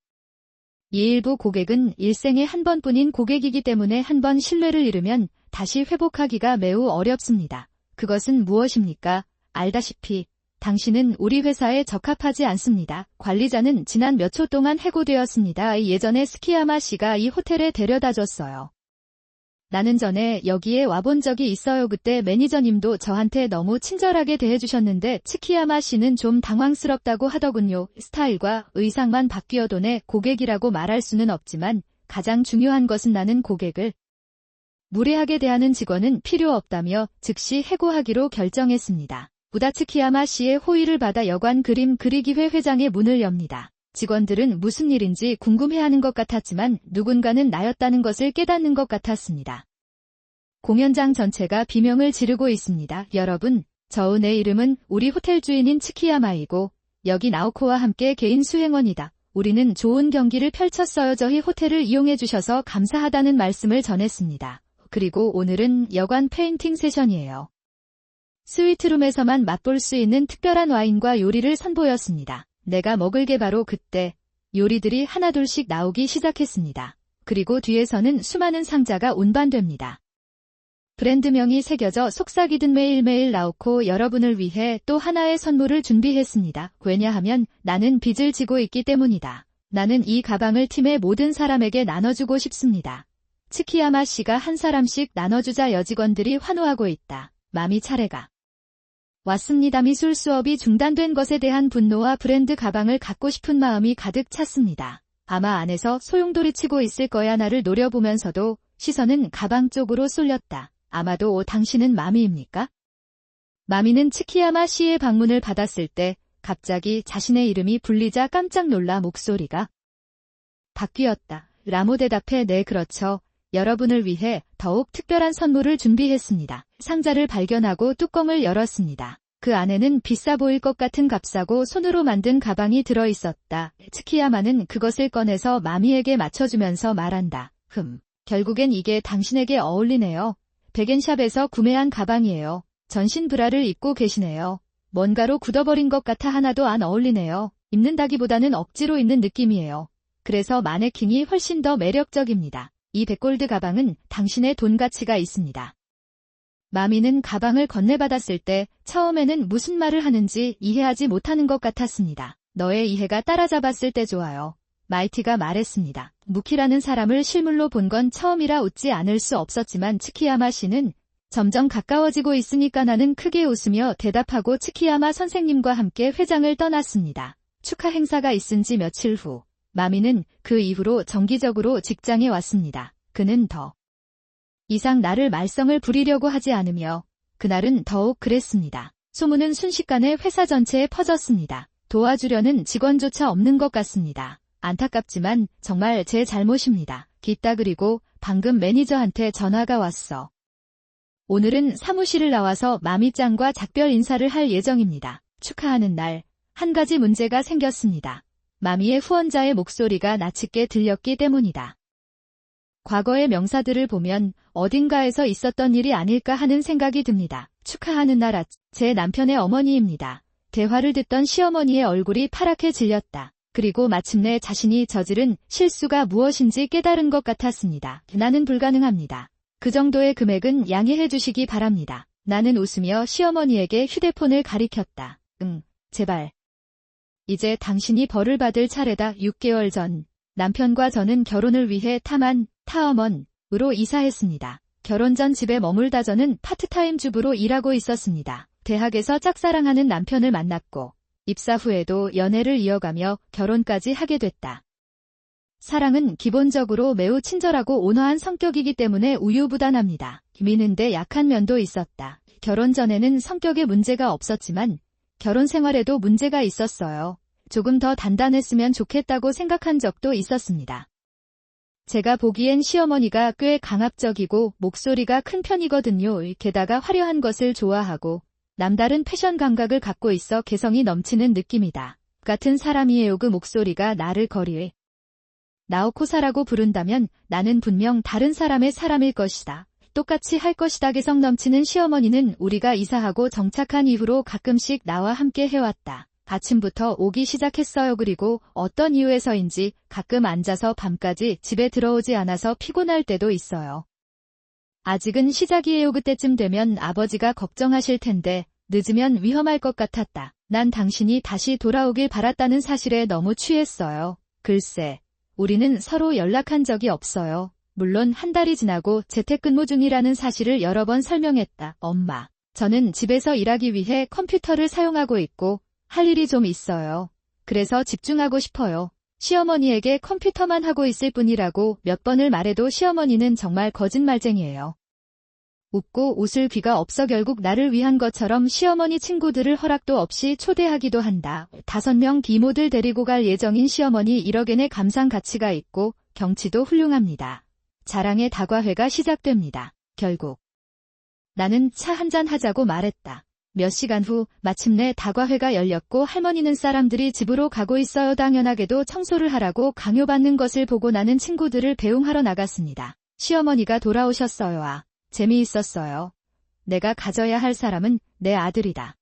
이 일부 고객은 일생에 한 번뿐인 고객이기 때문에 한 번 신뢰를 잃으면 다시 회복하기가 매우 어렵습니다. 그것은 무엇입니까? 알다시피 당신은 우리 회사에 적합하지 않습니다. 관리자는 지난 몇 초 동안 해고되었습니다. 예전에 스키야마 씨가 이 호텔에 데려다줬어요. 나는 전에 여기에 와본 적이 있어요. 그때 매니저님도 저한테 너무 친절하게 대해주셨는데 츠키야마 씨는 좀 당황스럽다고 하더군요. 스타일과 의상만 바뀌어도 내 고객이라고 말할 수는 없지만 가장 중요한 것은 나는 고객을 무례하게 대하는 직원은 필요 없다며 즉시 해고하기로 결정했습니다. 우다츠키야마 씨의 호의를 받아 여관 그림 그리기회 회장의 문을 엽니다. 직원들은 무슨 일인지 궁금해하는 것 같았지만 누군가는 나였다는 것을 깨닫는 것 같았습니다. 공연장 전체가 비명을 지르고 있습니다. 여러분, 내 이름은 우리 호텔 주인인 츠키야마이고 여기 나오코와 함께 개인 수행원이다. 우리는 좋은 경기를 펼쳤어요. 저희 호텔을 이용해 주셔서 감사하다는 말씀을 전했습니다. 그리고 오늘은 여관 페인팅 세션이에요. 스위트룸에서만 맛볼 수 있는 특별한 와인과 요리를 선보였습니다. 내가 먹을 게 바로 그때 요리들이 하나둘씩 나오기 시작했습니다. 그리고 뒤에서는 수많은 상자가 운반됩니다. 브랜드명이 새겨져 속삭이듯 매일매일 나오고 여러분을 위해 또 하나의 선물을 준비했습니다. 왜냐하면 나는 빚을 지고 있기 때문이다. 나는 이 가방을 팀의 모든 사람에게 나눠주고 싶습니다. 츠키야마 씨가 한 사람씩 나눠주자. 여직원들이 환호하고 있다. 마미 차례가 왔습니다. 미술 수업이 중단된 것에 대한 분노와 브랜드 가방을 갖고 싶은 마음이 가득 찼습니다. 아마 안에서 소용돌이 치고 있을 거야. 나를 노려보면서도 시선은 가방 쪽으로 쏠렸다. 아마도 당신은 마미입니까? 마미는 츠키야마 씨의 방문을 받았을 때 갑자기 자신의 이름이 불리자 깜짝 놀라 목소리가 바뀌었다. 라모 대답해 네 그렇죠. 여러분을 위해 더욱 특별한 선물을 준비했습니다. 상자를 발견하고 뚜껑을 열었습니다. 그 안에는 비싸 보일 것 같은 값싸고 손으로 만든 가방이 들어있었다. 츠키야마는 그것을 꺼내서 마미에게 맞춰주면서 말한다. 결국엔 이게 당신에게 어울리네요. 백엔샵에서 구매한 가방이에요. 전신 브라를 입고 계시네요. 뭔가로 굳어버린 것 같아 하나도 안 어울리네요. 입는다기보다는 억지로 입는 느낌이에요. 그래서 마네킹이 훨씬 더 매력적입니다. 이 100골드 가방은 당신의 돈 가치가 있습니다. 마미는 가방을 건네받았을 때 처음에는 무슨 말을 하는지 이해하지 못하는 것 같았습니다. 너의 이해가 따라잡았을 때 좋아요. 마이티가 말했습니다. 무키라는 사람을 실물로 본 건 처음이라 웃지 않을 수 없었지만 츠키야마 씨는 점점 가까워지고 있으니까 나는 크게 웃으며 대답하고 츠키야마 선생님과 함께 회장을 떠났습니다. 축하 행사가 있은 지 며칠 후 마미는 그 이후로 정기적으로 직장에 왔습니다. 그는 더 이상 나를 말썽을 부리려고 하지 않으며 그날은 더욱 그랬습니다. 소문은 순식간에 회사 전체에 퍼졌습니다. 도와주려는 직원조차 없는 것 같습니다. 안타깝지만 정말 제 잘못입니다. 기따 그리고 방금 매니저한테 전화가 왔어. 오늘은 사무실을 나와서 마미짱과 작별 인사를 할 예정입니다. 축하하는 날, 한 가지 문제가 생겼습니다. 마미의 후원자의 목소리가 나치게 들렸기 때문이다. 과거의 명사들을 보면 어딘가에서 있었던 일이 아닐까 하는 생각이 듭니다. 축하하는 날 제 남편의 어머니입니다. 대화를 듣던 시어머니의 얼굴이 파랗게 질렸다. 그리고 마침내 자신이 저지른 실수가 무엇인지 깨달은 것 같았습니다. 나는 불가능합니다. 그 정도의 금액은 양해해 주시기 바랍니다. 나는 웃으며 시어머니에게 휴대폰을 가리켰다. 제발. 이제 당신이 벌을 받을 차례다. 6개월 전 남편과 저는 결혼을 위해 타워먼으로 이사했습니다. 결혼 전 집에 머물다 저는 파트타임 주부로 일하고 있었습니다. 대학에서 짝사랑하는 남편을 만났고 입사 후에도 연애를 이어가며 결혼까지 하게 됐다. 사랑은 기본적으로 매우 친절하고 온화한 성격이기 때문에 우유부단합니다. 미는데 약한 면도 있었다. 결혼 전에는 성격에 문제가 없었지만 결혼 생활에도 문제가 있었어요. 조금 더 단단했으면 좋겠다고 생각한 적도 있었습니다. 제가 보기엔 시어머니가 꽤 강압적이고 목소리가 큰 편이거든요. 게다가 화려한 것을 좋아하고 남다른 패션 감각을 갖고 있어 개성이 넘치는 느낌이다. 같은 사람이에요. 그 목소리가 나를 거리에 나오코사라고 부른다면 나는 분명 다른 사람의 사람일 것이다. 똑같이 할 것이다. 개성 넘치는 시어머니는 우리가 이사하고 정착한 이후로 가끔씩 나와 함께 해왔다. 아침부터 오기 시작했어요. 그리고 어떤 이유에서인지 가끔 앉아서 밤까지 집에 들어오지 않아서 피곤할 때도 있어요. 아직은 시작이에요. 그때쯤 되면 아버지가 걱정하실 텐데 늦으면 위험할 것 같았다. 난 당신이 다시 돌아오길 바랐다는 사실에 너무 취했어요. 글쎄, 우리는 서로 연락한 적이 없어요. 물론 한 달이 지나고 재택근무 중이라는 사실을 여러 번 설명했다. 엄마, 저는 집에서 일하기 위해 컴퓨터를 사용하고 있고 할 일이 좀 있어요. 그래서 집중하고 싶어요. 시어머니에게 컴퓨터만 하고 있을 뿐이라고 몇 번을 말해도 시어머니는 정말 거짓말쟁이에요. 웃고 웃을 귀가 없어 결국 나를 위한 것처럼 시어머니 친구들을 허락도 없이 초대하기도 한다. 5명 기모들 데리고 갈 예정인 시어머니 1억엔의 감상 가치가 있고 경치도 훌륭합니다. 자랑의 다과회가 시작됩니다. 결국 나는 차 한잔 하자고 말했다. 몇 시간 후 마침내 다과회가 열렸고 할머니는 사람들이 집으로 가고 있어요. 당연하게도 청소를 하라고 강요받는 것을 보고 나는 친구들을 배웅하러 나갔습니다. 시어머니가 돌아오셨어요. 아, 재미있었어요. 내가 가져야 할 사람은 내 아들이다.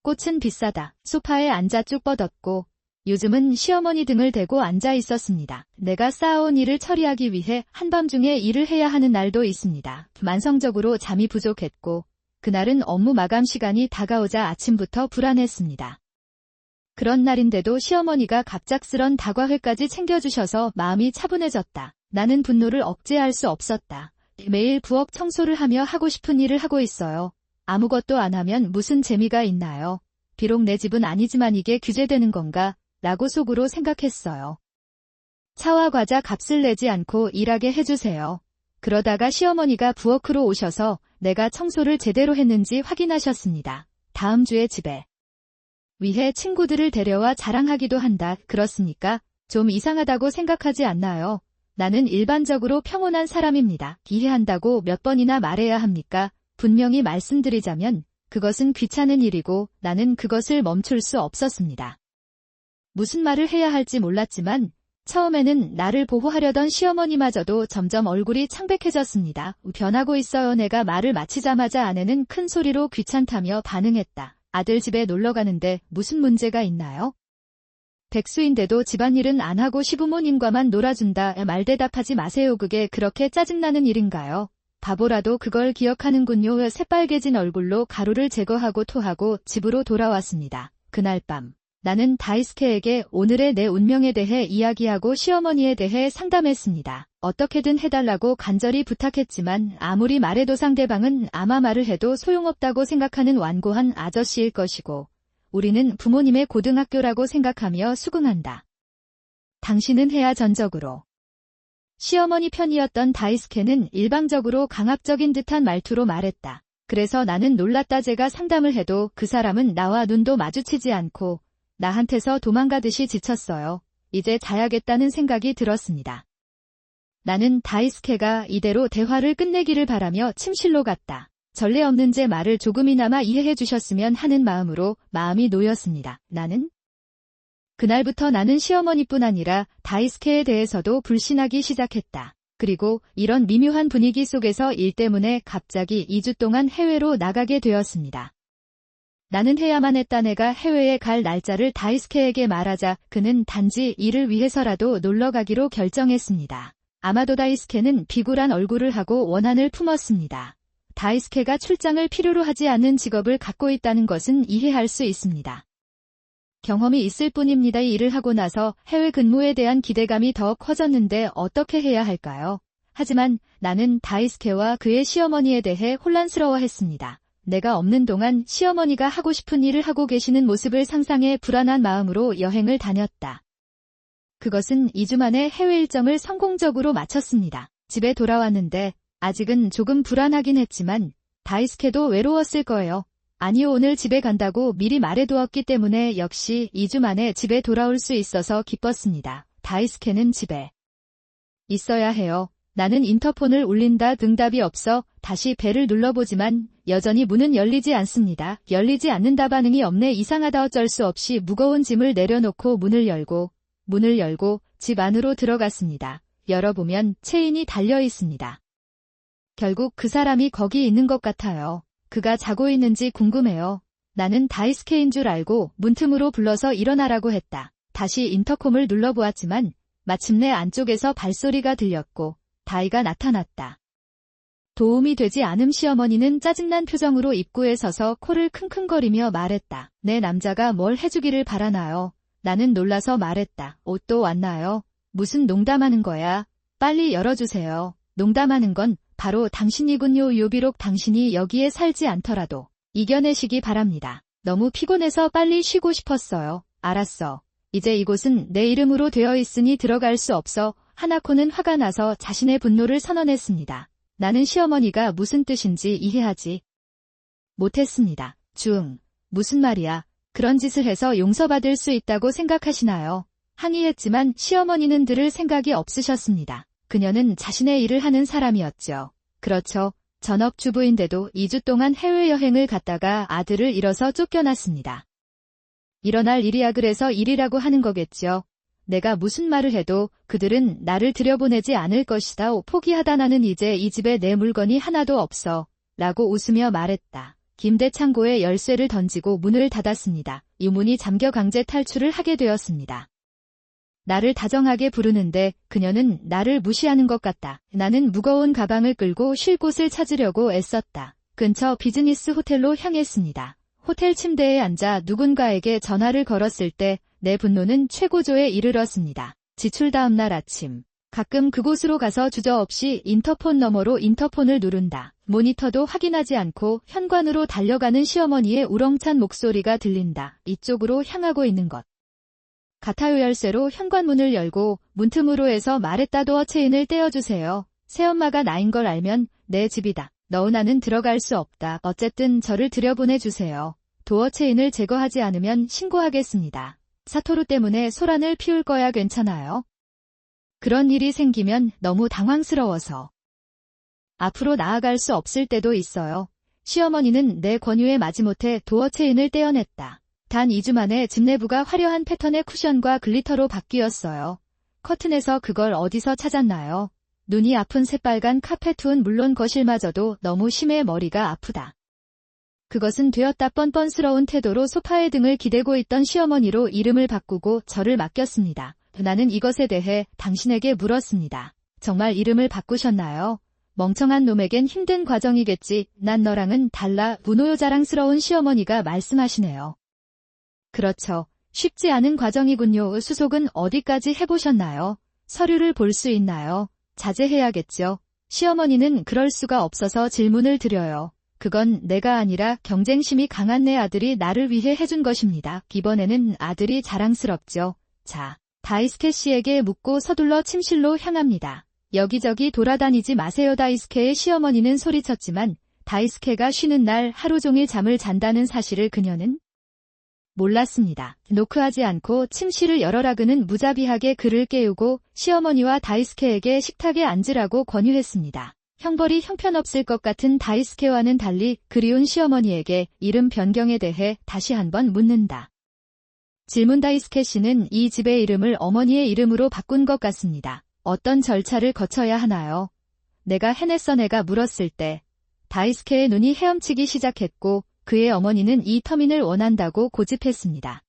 꽃은 비싸다. 소파에 앉아 쭉 뻗었고 요즘은 시어머니 등을 대고 앉아 있었습니다. 내가 쌓아온 일을 처리하기 위해 한밤중에 일을 해야 하는 날도 있습니다. 만성적으로 잠이 부족했고 그날은 업무 마감 시간이 다가오자 아침부터 불안했습니다. 그런 날인데도 시어머니가 갑작스런 다과회까지 챙겨주셔서 마음이 차분해졌다. 나는 분노를 억제할 수 없었다. 매일 부엌 청소를 하며 하고 싶은 일을 하고 있어요. 아무것도 안 하면 무슨 재미가 있나요? 비록 내 집은 아니지만 이게 규제되는 건가? 라고 속으로 생각했어요. 차와 과자 값을 내지 않고 일하게 해주세요. 그러다가 시어머니가 부엌으로 오셔서 내가 청소를 제대로 했는지 확인하셨습니다. 다음 주에 집에 위해 친구들을 데려와 자랑하기도 한다. 그렇습니까? 좀 이상하다고 생각하지 않나요? 나는 일반적으로 평온한 사람입니다. 이해한다고 몇 번이나 말해야 합니까? 분명히 말씀드리자면 그것은 귀찮은 일이고 나는 그것을 멈출 수 없었습니다. 무슨 말을 해야 할지 몰랐지만 처음에는 나를 보호하려던 시어머니마저도 점점 얼굴이 창백해졌습니다. 변하고 있어요. 내가 말을 마치자마자 아내는 큰 소리로 귀찮다며 반응했다. 아들 집에 놀러 가는데 무슨 문제가 있나요? 백수인데도 집안일은 안 하고 시부모님과만 놀아준다. 말대답하지 마세요. 그게 그렇게 짜증나는 일인가요? 바보라도 그걸 기억하는군요. 새빨개진 얼굴로 가루를 제거하고 토하고 집으로 돌아왔습니다. 그날 밤 나는 다이스케에게 오늘의 내 운명에 대해 이야기하고 시어머니에 대해 상담했습니다. 어떻게든 해달라고 간절히 부탁했지만 아무리 말해도 상대방은 아마 말을 해도 소용없다고 생각하는 완고한 아저씨일 것이고 우리는 부모님의 고등학교라고 생각하며 수긍한다. 당신은 해야 전적으로. 시어머니 편이었던 다이스케는 일방적으로 강압적인 듯한 말투로 말했다. 그래서 나는 놀랐다. 제가 상담을 해도 그 사람은 나와 눈도 마주치지 않고 나한테서 도망가듯이 지쳤어요. 이제 자야겠다는 생각이 들었습니다. 나는 다이스케가 이대로 대화를 끝내기를 바라며 침실로 갔다. 전례 없는 제 말을 조금이나마 이해해 주셨으면 하는 마음으로 마음이 놓였습니다. 그날부터 나는 시어머니뿐 아니라 다이스케에 대해서도 불신하기 시작했다. 그리고 이런 미묘한 분위기 속에서 일 때문에 갑자기 2주 동안 해외로 나가게 되었습니다. 나는 해야만 했다. 내가 해외에 갈 날짜를 다이스케에게 말하자 그는 단지 일을 위해서라도 놀러 가기로 결정했습니다. 아마도 다이스케는 비굴한 얼굴을 하고 원한을 품었습니다. 다이스케가 출장을 필요로 하지 않는 직업을 갖고 있다는 것은 이해할 수 있습니다. 경험이 있을 뿐입니다. 이 일을 하고 나서 해외 근무에 대한 기대감이 더 커졌는데 어떻게 해야 할까요? 하지만 나는 다이스케와 그의 시어머니에 대해 혼란스러워했습니다. 내가 없는 동안 시어머니가 하고 싶은 일을 하고 계시는 모습을 상상해 불안한 마음으로 여행을 다녔다. 그것은 2주 만에 해외 일정을 성공적으로 마쳤습니다. 집에 돌아왔는데 아직은 조금 불안하긴 했지만 다이스케도 외로웠을 거예요. 아니요, 오늘 집에 간다고 미리 말해두었기 때문에 역시 2주 만에 집에 돌아올 수 있어서 기뻤습니다. 다이스케는 집에 있어야 해요. 나는 인터폰을 울린다. 응답이 없어 다시 벨을 눌러보지만 여전히 문은 열리지 않습니다. 열리지 않는다. 반응이 없네. 이상하다. 어쩔 수 없이 무거운 짐을 내려놓고 문을 열고 집 안으로 들어갔습니다. 열어보면 체인이 달려 있습니다. 결국 그 사람이 거기 있는 것 같아요. 그가 자고 있는지 궁금해요. 나는 다이스케인 줄 알고 문틈으로 불러서 일어나라고 했다. 다시 인터콤을 눌러보았지만 마침내 안쪽에서 발소리가 들렸고 다이가 나타났다. 도움이 되지 않음. 시어머니는 짜증난 표정으로 입구에 서서 코를 킁킁거리며 말했다. 내 남자가 뭘 해주기를 바라나요? 나는 놀라서 말했다. 옷도 왔나요? 무슨 농담하는 거야? 빨리 열어주세요. 농담하는 건 바로 당신이군요. 비록 당신이 여기에 살지 않더라도 이겨내시기 바랍니다. 너무 피곤해서 빨리 쉬고 싶었어요. 알았어. 이제 이곳은 내 이름으로 되어 있으니 들어갈 수 없어. 하나코는 화가 나서 자신의 분노를 선언했습니다. 나는 시어머니가 무슨 뜻인지 이해하지 못했습니다. 무슨 말이야. 그런 짓을 해서 용서받을 수 있다고 생각하시나요? 항의했지만 시어머니는 들을 생각이 없으셨습니다. 그녀는 자신의 일을 하는 사람이었죠. 그렇죠. 전업주부인데도 2주 동안 해외여행을 갔다가 아들을 잃어서 쫓겨났습니다. 일어날 일이야. 그래서 일이라고 하는 거겠죠. 내가 무슨 말을 해도 그들은 나를 들여보내지 않을 것이다. 포기하다. 나는 이제 이 집에 내 물건이 하나도 없어. 라고 웃으며 말했다. 김대창고에 열쇠를 던지고 문을 닫았습니다. 유문이 잠겨 강제 탈출을 하게 되었습니다. 나를 다정하게 부르는데 그녀는 나를 무시하는 것 같다. 나는 무거운 가방을 끌고 쉴 곳을 찾으려고 애썼다. 근처 비즈니스 호텔로 향했습니다. 호텔 침대에 앉아 누군가에게 전화를 걸었을 때 내 분노는 최고조에 이르렀습니다. 지출 다음 날 아침. 가끔 그곳으로 가서 주저없이 인터폰 너머로 인터폰을 누른다. 모니터도 확인하지 않고 현관으로 달려가는 시어머니의 우렁찬 목소리가 들린다. 이쪽으로 향하고 있는 것 같아요. 열쇠로 현관문을 열고 문틈으로 해서 말했다. 도어 체인을 떼어주세요. 새엄마가 나인 걸 알면 내 집이다. 너우나는 들어갈 수 없다. 어쨌든 저를 들여보내주세요. 도어 체인을 제거하지 않으면 신고하겠습니다. 사토루 때문에 소란을 피울 거야. 괜찮아요? 그런 일이 생기면 너무 당황스러워서 앞으로 나아갈 수 없을 때도 있어요. 시어머니는 내 권유에 마지못해 도어 체인을 떼어냈다. 단 2주 만에 집 내부가 화려한 패턴의 쿠션과 글리터로 바뀌었어요. 커튼에서 그걸 어디서 찾았나요? 눈이 아픈 새빨간 카페트는 물론 거실마저도 너무 심해. 머리가 아프다. 그것은 되었다. 뻔뻔스러운 태도로 소파에 등을 기대고 있던 시어머니로 이름을 바꾸고 저를 맡겼습니다. 나는 이것에 대해 당신에게 물었습니다. 정말 이름을 바꾸셨나요? 멍청한 놈에겐 힘든 과정이겠지. 난 너랑은 달라. 무노요 자랑스러운 시어머니가 말씀하시네요. 그렇죠. 쉽지 않은 과정이군요. 수속은 어디까지 해보셨나요? 서류를 볼 수 있나요? 자제해야겠죠. 시어머니는 그럴 수가 없어서 질문을 드려요. 그건 내가 아니라 경쟁심이 강한 내 아들이 나를 위해 해준 것입니다. 이번에는 아들이 자랑스럽죠. 자, 다이스케 씨에게 묻고 서둘러 침실로 향합니다. 여기저기 돌아다니지 마세요. 다이스케의 시어머니는 소리쳤지만 다이스케가 쉬는 날 하루 종일 잠을 잔다는 사실을 그녀는 몰랐습니다. 노크하지 않고 침실을 열어라. 그는 무자비하게 그를 깨우고 시어머니와 다이스케에게 식탁에 앉으라고 권유했습니다. 형벌이 형편없을 것 같은 다이스케와는 달리 그리운 시어머니에게 이름 변경에 대해 다시 한번 묻는다. 질문. 다이스케 씨는 이 집의 이름을 어머니의 이름으로 바꾼 것 같습니다. 어떤 절차를 거쳐야 하나요? 내가 해냈어. 내가 물었을 때 다이스케의 눈이 헤엄치기 시작했고 그의 어머니는 이 터민을 원한다고 고집했습니다.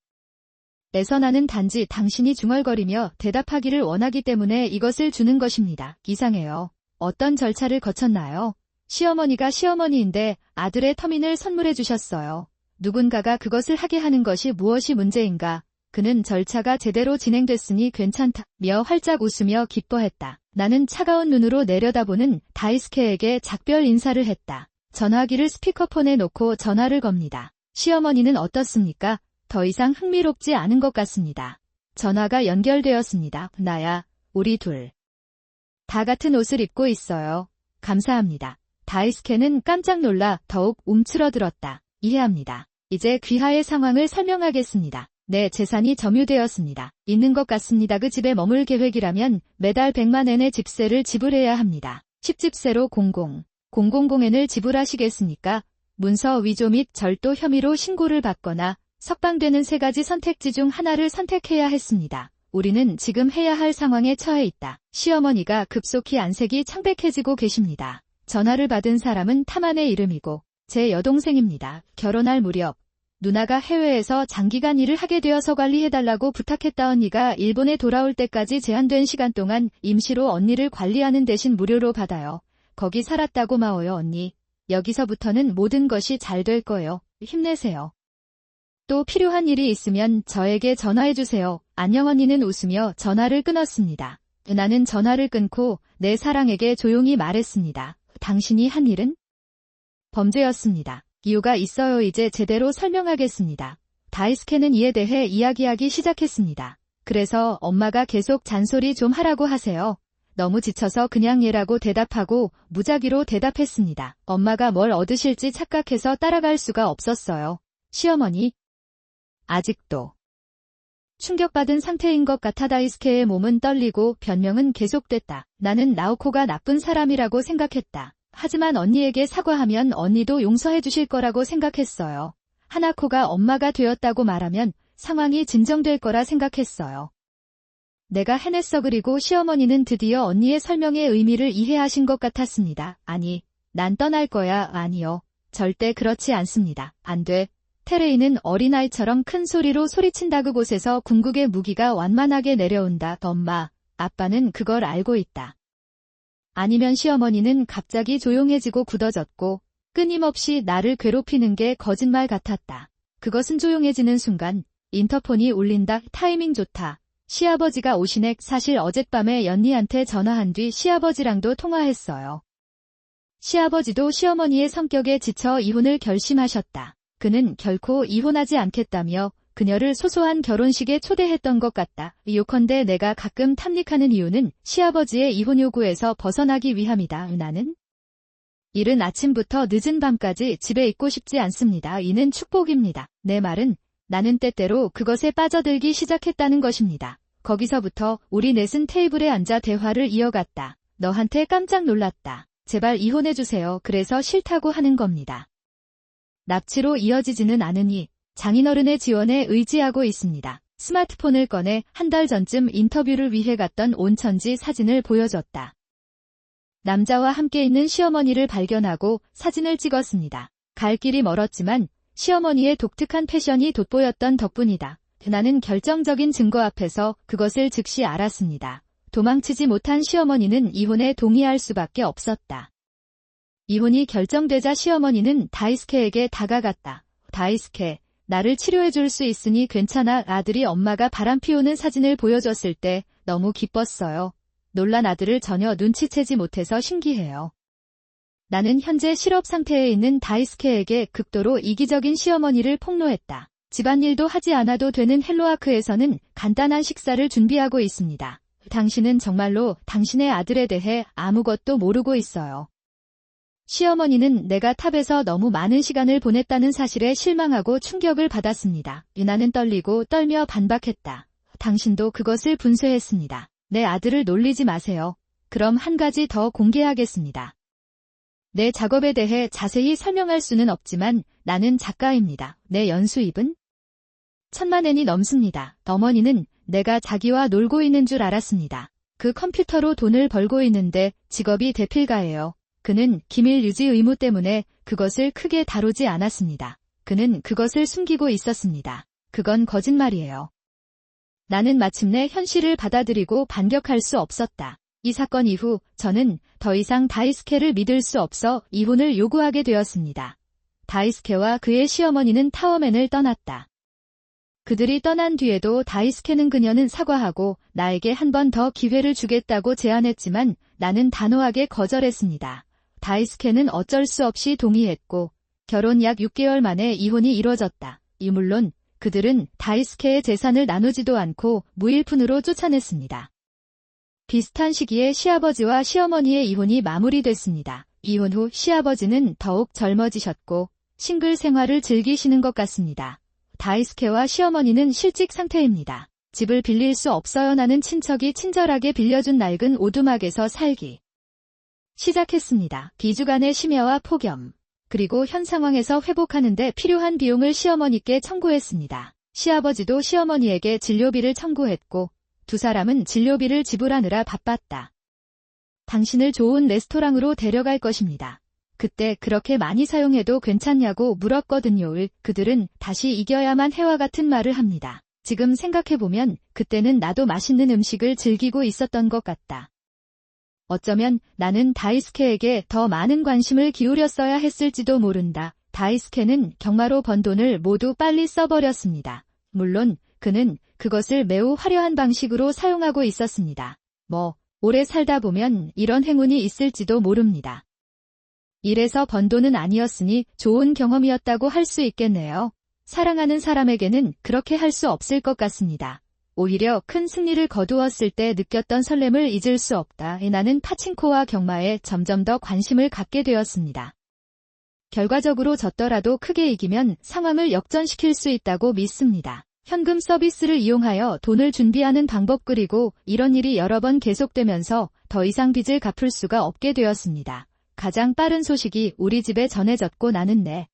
에서 나는 단지 당신이 중얼거리며 대답하기를 원하기 때문에 이것을 주는 것입니다. 이상해요. 어떤 절차를 거쳤나요? 시어머니가 시어머니인데 아들의 터민을 선물해 주셨어요. 누군가가 그것을 하게 하는 것이 무엇이 문제인가? 그는 절차가 제대로 진행됐으니 괜찮다며 활짝 웃으며 기뻐했다. 나는 차가운 눈으로 내려다보는 다이스케에게 작별 인사를 했다. 전화기를 스피커폰에 놓고 전화를 겁니다. 시어머니는 어떻습니까? 더 이상 흥미롭지 않은 것 같습니다. 전화가 연결되었습니다. 나야, 우리 둘 다 같은 옷을 입고 있어요. 감사합니다. 다이스케는 깜짝 놀라 더욱 움츠러들었다. 이해합니다. 이제 귀하의 상황을 설명하겠습니다. 내 재산이 점유되었습니다. 있는 것 같습니다. 그 집에 머물 계획이라면 매달 100만 엔의 집세를 지불해야 합니다. 10집세로 000엔을 지불하시겠습니까? 문서 위조 및 절도 혐의로 신고를 받거나 석방되는 3가지 선택지 중 하나를 선택해야 했습니다. 우리는 지금 해야 할 상황에 처해 있다. 시어머니가 급속히 안색이 창백해지고 계십니다. 전화를 받은 사람은 타만의 이름이고 제 여동생입니다. 결혼할 무렵 누나가 해외에서 장기간 일을 하게 되어서 관리해달라고 부탁했다. 언니가 일본에 돌아올 때까지 제한된 시간 동안 임시로 언니를 관리하는 대신 무료로 받아요. 거기 살았다고 마워요. 언니. 여기서부터는 모든 것이 잘 될 거예요. 힘내세요. 또 필요한 일이 있으면 저에게 전화해주세요. 안녕. 언니는 웃으며 전화를 끊었습니다. 나는 전화를 끊고 내 사랑에게 조용히 말했습니다. 당신이 한 일은 범죄였습니다. 이유가 있어요. 이제 제대로 설명하겠습니다. 다이스케는 이에 대해 이야기하기 시작했습니다. 그래서 엄마가 계속 잔소리 좀 하라고 하세요. 너무 지쳐서 그냥 예라고 대답하고 무작위로 대답했습니다. 엄마가 뭘 얻으실지 착각해서 따라갈 수가 없었어요. 시어머니. 아직도 충격받은 상태인 것 같아 다이스케의 몸은 떨리고 변명은 계속됐다. 나는 나오코가 나쁜 사람이라고 생각했다. 하지만 언니에게 사과하면 언니도 용서해 주실 거라고 생각했어요. 하나코가 엄마가 되었다고 말하면 상황이 진정될 거라 생각했어요. 내가 해냈어. 그리고 시어머니는 드디어 언니의 설명의 의미를 이해하신 것 같았습니다. 아니, 난 떠날 거야. 아니요. 절대 그렇지 않습니다. 안 돼. 테레이는 어린아이처럼 큰 소리로 소리친다. 그곳에서 궁극의 무기가 완만하게 내려온다. 엄마, 아빠는 그걸 알고 있다. 아니면 시어머니는 갑자기 조용해지고 굳어졌고 끊임없이 나를 괴롭히는 게 거짓말 같았다. 그것은 조용해지는 순간 인터폰이 울린다. 타이밍 좋다. 시아버지가 오시네. 사실 어젯밤에 연니한테 전화한 뒤 시아버지랑도 통화했어요. 시아버지도 시어머니의 성격에 지쳐 이혼을 결심하셨다. 그는 결코 이혼하지 않겠다며 그녀를 소소한 결혼식에 초대했던 것 같다. 요컨대 내가 가끔 탐닉하는 이유는 시아버지의 이혼 요구에서 벗어나기 위함이다. 나는 이른 아침부터 늦은 밤까지 집에 있고 싶지 않습니다. 이는 축복입니다. 내 말은 나는 때때로 그것에 빠져들기 시작했다는 것입니다. 거기서부터 우리 넷은 테이블에 앉아 대화를 이어갔다. 너한테 깜짝 놀랐다. 제발 이혼해주세요. 그래서 싫다고 하는 겁니다. 납치로 이어지지는 않으니 장인어른의 지원에 의지하고 있습니다. 스마트폰을 꺼내 한 달 전쯤 인터뷰를 위해 갔던 온천지 사진을 보여줬다. 남자와 함께 있는 시어머니를 발견하고 사진을 찍었습니다. 갈 길이 멀었지만 시어머니의 독특한 패션이 돋보였던 덕분이다. 나는 결정적인 증거 앞에서 그것을 즉시 알았습니다. 도망치지 못한 시어머니는 이혼에 동의할 수밖에 없었다. 이혼이 결정되자 시어머니는 다이스케에게 다가갔다. 다이스케, 나를 치료해 줄 수 있으니 괜찮아. 아들이 엄마가 바람피우는 사진을 보여줬을 때 너무 기뻤어요. 놀란 아들을 전혀 눈치채지 못해서 신기해요. 나는 현재 실업 상태에 있는 다이스케에게 극도로 이기적인 시어머니를 폭로했다. 집안일도 하지 않아도 되는 헬로아크에서는 간단한 식사를 준비하고 있습니다. 당신은 정말로 당신의 아들에 대해 아무것도 모르고 있어요. 시어머니는 내가 탑에서 너무 많은 시간을 보냈다는 사실에 실망하고 충격을 받았습니다. 유나는 떨리고 떨며 반박했다. 당신도 그것을 분쇄했습니다. 내 아들을 놀리지 마세요. 그럼 한 가지 더 공개하겠습니다. 내 작업에 대해 자세히 설명할 수는 없지만 나는 작가입니다. 내 연수입은 1000만 엔이 넘습니다. 어머니는 내가 자기와 놀고 있는 줄 알았습니다. 그 컴퓨터로 돈을 벌고 있는데 직업이 대필가예요. 그는 기밀 유지 의무 때문에 그것을 크게 다루지 않았습니다. 그는 그것을 숨기고 있었습니다. 그건 거짓말이에요. 나는 마침내 현실을 받아들이고 반격할 수 없었다. 이 사건 이후 저는 더 이상 다이스케를 믿을 수 없어 이혼을 요구하게 되었습니다. 다이스케와 그의 시어머니는 타워맨을 떠났다. 그들이 떠난 뒤에도 다이스케는 그녀는 사과하고 나에게 한 번 더 기회를 주겠다고 제안했지만 나는 단호하게 거절했습니다. 다이스케는 어쩔 수 없이 동의했고 결혼 약 6개월 만에 이혼이 이뤄졌다. 물론 그들은 다이스케의 재산을 나누지도 않고 무일푼으로 쫓아냈습니다. 비슷한 시기에 시아버지와 시어머니의 이혼이 마무리됐습니다. 이혼 후 시아버지는 더욱 젊어지셨고 싱글 생활을 즐기시는 것 같습니다. 다이스케와 시어머니는 실직 상태입니다. 집을 빌릴 수 없어요. 나는 친척이 친절하게 빌려준 낡은 오두막에서 살기 시작했습니다. 기주간의 심야와 폭염, 그리고 현 상황에서 회복하는 데 필요한 비용을 시어머니께 청구했습니다. 시아버지도 시어머니에게 진료비를 청구했고 두 사람은 진료비를 지불하느라 바빴다. 당신을 좋은 레스토랑으로 데려갈 것입니다. 그때 그렇게 많이 사용해도 괜찮냐고 물었거든요. 그들은 다시 이겨야만 해와 같은 말을 합니다. 지금 생각해보면 그때는 나도 맛있는 음식을 즐기고 있었던 것 같다. 어쩌면 나는 다이스케에게 더 많은 관심을 기울였어야 했을지도 모른다. 다이스케는 경마로 번 돈을 모두 빨리 써버렸습니다. 물론 그는 그것을 매우 화려한 방식으로 사용하고 있었습니다. 오래 살다 보면 이런 행운이 있을지도 모릅니다. 이래서 번 돈은 아니었으니 좋은 경험이었다고 할 수 있겠네요. 사랑하는 사람에게는 그렇게 할 수 없을 것 같습니다. 오히려 큰 승리를 거두었을 때 느꼈던 설렘을 잊을 수 없다. 나는 파친코와 경마에 점점 더 관심을 갖게 되었습니다. 결과적으로 졌더라도 크게 이기면 상황을 역전시킬 수 있다고 믿습니다. 현금 서비스를 이용하여 돈을 준비하는 방법, 그리고 이런 일이 여러 번 계속되면서 더 이상 빚을 갚을 수가 없게 되었습니다. 가장 빠른 소식이 우리 집에 전해졌고 나는 내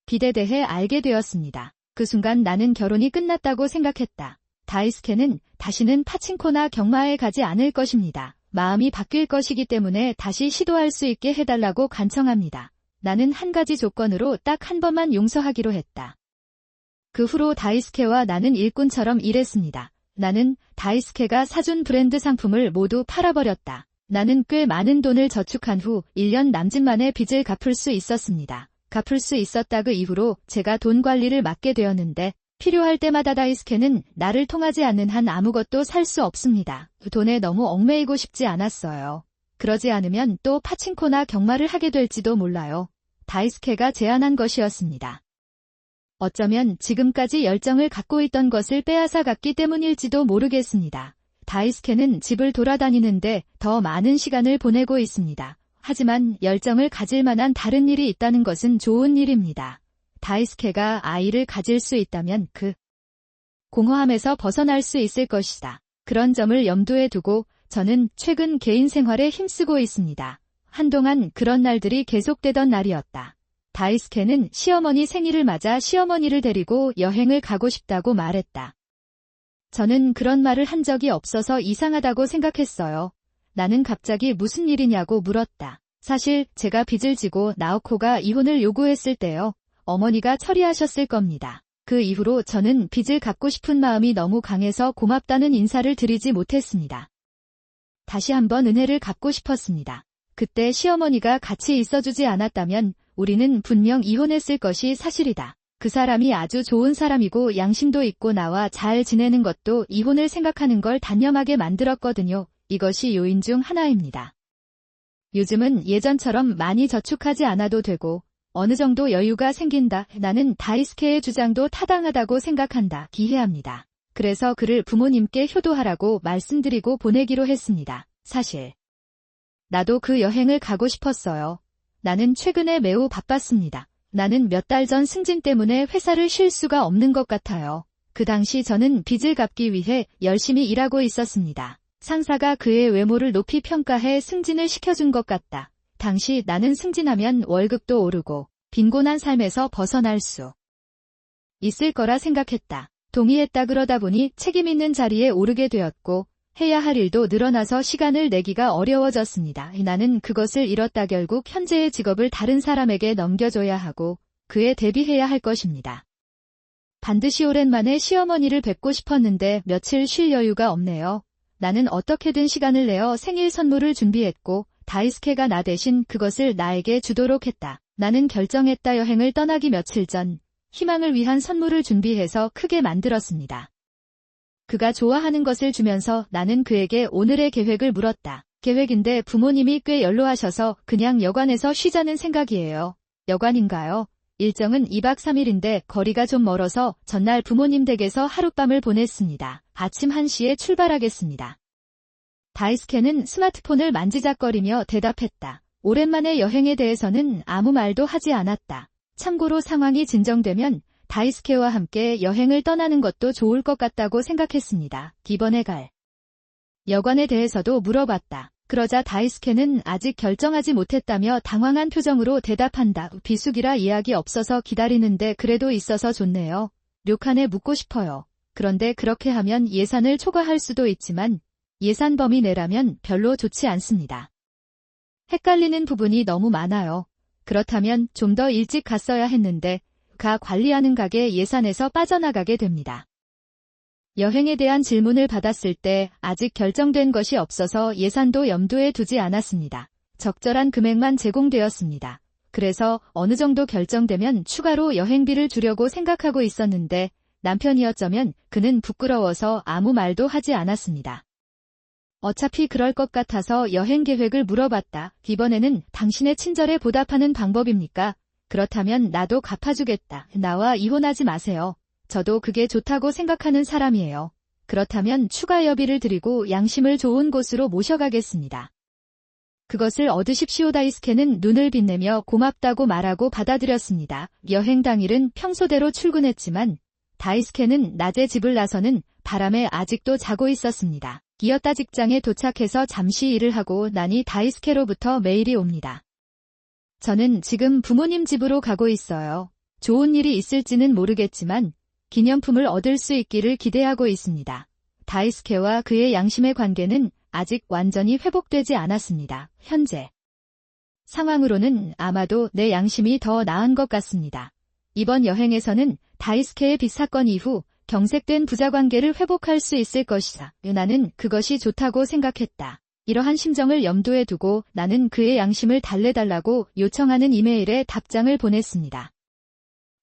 빚에 대해 알게 되었습니다. 그 순간 나는 결혼이 끝났다고 생각했다. 다이스케는 다시는 파친코나 경마에 가지 않을 것입니다. 마음이 바뀔 것이기 때문에 다시 시도할 수 있게 해달라고 간청합니다. 나는 한 가지 조건으로 딱 한 번만 용서하기로 했다. 그 후로 다이스케와 나는 일꾼처럼 일했습니다. 나는 다이스케가 사준 브랜드 상품을 모두 팔아버렸다. 나는 꽤 많은 돈을 저축한 후 1년 남짓 만에 빚을 갚을 수 있었습니다. 갚을 수 있었다. 그 이후로 제가 돈 관리를 맡게 되었는데 필요할 때마다 다이스케는 나를 통하지 않는 한 아무것도 살 수 없습니다. 돈에 너무 얽매이고 싶지 않았어요. 그러지 않으면 또 파친코나 경마를 하게 될지도 몰라요. 다이스케가 제안한 것이었습니다. 어쩌면 지금까지 열정을 갖고 있던 것을 빼앗아 갔기 때문일지도 모르겠습니다. 다이스케는 집을 돌아다니는데 더 많은 시간을 보내고 있습니다. 하지만 열정을 가질 만한 다른 일이 있다는 것은 좋은 일입니다. 다이스케가 아이를 가질 수 있다면 그 공허함에서 벗어날 수 있을 것이다. 그런 점을 염두에 두고 저는 최근 개인 생활에 힘쓰고 있습니다. 한동안 그런 날들이 계속되던 날이었다. 다이스케는 시어머니 생일을 맞아 시어머니를 데리고 여행을 가고 싶다고 말했다. 저는 그런 말을 한 적이 없어서 이상하다고 생각했어요. 나는 갑자기 무슨 일이냐고 물었다. 사실 제가 빚을 지고 나오코가 이혼을 요구했을 때요. 어머니가 처리하셨을 겁니다. 그 이후로 저는 빚을 갚고 싶은 마음이 너무 강해서 고맙다는 인사를 드리지 못했습니다. 다시 한번 은혜를 갚고 싶었습니다. 그때 시어머니가 같이 있어주지 않았다면 우리는 분명 이혼했을 것이 사실이다. 그 사람이 아주 좋은 사람이고 양심도 있고 나와 잘 지내는 것도 이혼을 생각하는 걸 단념하게 만들었거든요. 이것이 요인 중 하나입니다. 요즘은 예전처럼 많이 저축하지 않아도 되고 어느 정도 여유가 생긴다. 나는 다이스케의 주장도 타당하다고 생각한다. 기해합니다. 그래서 그를 부모님께 효도하라고 말씀드리고 보내기로 했습니다. 사실 나도 그 여행을 가고 싶었어요. 나는 최근에 매우 바빴습니다. 나는 몇 달 전 승진 때문에 회사를 쉴 수가 없는 것 같아요. 그 당시 저는 빚을 갚기 위해 열심히 일하고 있었습니다. 상사가 그의 외모를 높이 평가해 승진을 시켜준 것 같다. 당시 나는 승진하면 월급도 오르고 빈곤한 삶에서 벗어날 수 있을 거라 생각했다. 동의했다. 그러다 보니 책임 있는 자리에 오르게 되었고 해야 할 일도 늘어나서 시간을 내기가 어려워졌습니다. 나는 그것을 잃었다. 결국 현재의 직업을 다른 사람에게 넘겨줘야 하고 그에 대비해야 할 것입니다. 반드시 오랜만에 시어머니를 뵙고 싶었는데 며칠 쉴 여유가 없네요. 나는 어떻게든 시간을 내어 생일 선물을 준비했고 다이스케가 나 대신 그것을 나에게 주도록 했다. 나는 결정했다. 여행을 떠나기 며칠 전 희망을 위한 선물을 준비해서 크게 만들었습니다. 그가 좋아하는 것을 주면서 나는 그에게 오늘의 계획을 물었다. 계획인데 부모님이 꽤 연로하셔서 그냥 여관에서 쉬자는 생각이에요. 여관인가요? 일정은 2박 3일인데 거리가 좀 멀어서 전날 부모님 댁에서 하룻밤을 보냈습니다. 아침 1시에 출발하겠습니다. 다이스케는 스마트폰을 만지작거리며 대답했다. 오랜만에 여행에 대해서는 아무 말도 하지 않았다. 참고로 상황이 진정되면 다이스케와 함께 여행을 떠나는 것도 좋을 것 같다고 생각했습니다. 이번에 갈 여관에 대해서도 물어봤다. 그러자 다이스케는 아직 결정하지 못했다며 당황한 표정으로 대답한다. 비수기라 예약이 없어서 기다리는데 그래도 있어서 좋네요. 료칸에 묵고 싶어요. 그런데 그렇게 하면 예산을 초과할 수도 있지만 예산 범위 내라면 별로 좋지 않습니다. 헷갈리는 부분이 너무 많아요. 그렇다면 좀 더 일찍 갔어야 했는데 가 관리하는 가게 예산에서 빠져나가게 됩니다. 여행에 대한 질문을 받았을 때 아직 결정된 것이 없어서 예산도 염두에 두지 않았습니다. 적절한 금액만 제공되었습니다. 그래서 어느 정도 결정되면 추가로 여행비를 주려고 생각하고 있었는데 남편이었자면 그는 부끄러워서 아무 말도 하지 않았습니다. 어차피 그럴 것 같아서 여행 계획을 물어봤다. 이번에는 당신의 친절에 보답하는 방법입니까? 그렇다면 나도 갚아주겠다. 나와 이혼하지 마세요. 저도 그게 좋다고 생각하는 사람이에요. 그렇다면 추가 여비를 드리고 양심을 좋은 곳으로 모셔가겠습니다. 그것을 얻으십시오. 다이스케는 눈을 빛내며 고맙다고 말하고 받아들였습니다. 여행 당일은 평소대로 출근했지만 다이스케는 낮에 집을 나서는 바람에 아직도 자고 있었습니다. 이었다. 직장에 도착해서 잠시 일을 하고 나니 다이스케로부터 메일이 옵니다. 저는 지금 부모님 집으로 가고 있어요. 좋은 일이 있을지는 모르겠지만 기념품을 얻을 수 있기를 기대하고 있습니다. 다이스케와 그의 양심의 관계는 아직 완전히 회복되지 않았습니다. 현재 상황으로는 아마도 내 양심이 더 나은 것 같습니다. 이번 여행에서는 다이스케의 빚 사건 이후 경색된 부자관계를 회복할 수 있을 것이다. 나는 그것이 좋다고 생각했다. 이러한 심정을 염두에 두고 나는 그의 양심을 달래달라고 요청하는 이메일에 답장을 보냈습니다.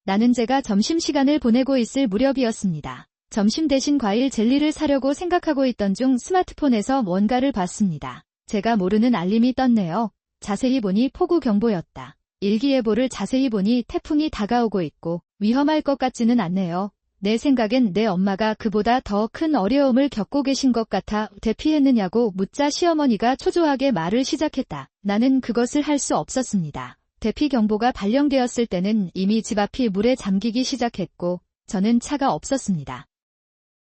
나는 제가 점심시간을 보내고 있을 무렵이었습니다. 점심 대신 과일 젤리를 사려고 생각하고 있던 중 스마트폰에서 뭔가를 봤습니다. 제가 모르는 알림이 떴네요. 자세히 보니 폭우 경보였다. 일기예보를 자세히 보니 태풍이 다가오고 있고 위험할 것 같지는 않네요. 내 생각엔 내 엄마가 그보다 더 큰 어려움을 겪고 계신 것 같아 대피했느냐고 묻자 시어머니가 초조하게 말을 시작했다. 나는 그것을 할 수 없었습니다. 대피 경보가 발령되었을 때는 이미 집 앞이 물에 잠기기 시작했고 저는 차가 없었습니다.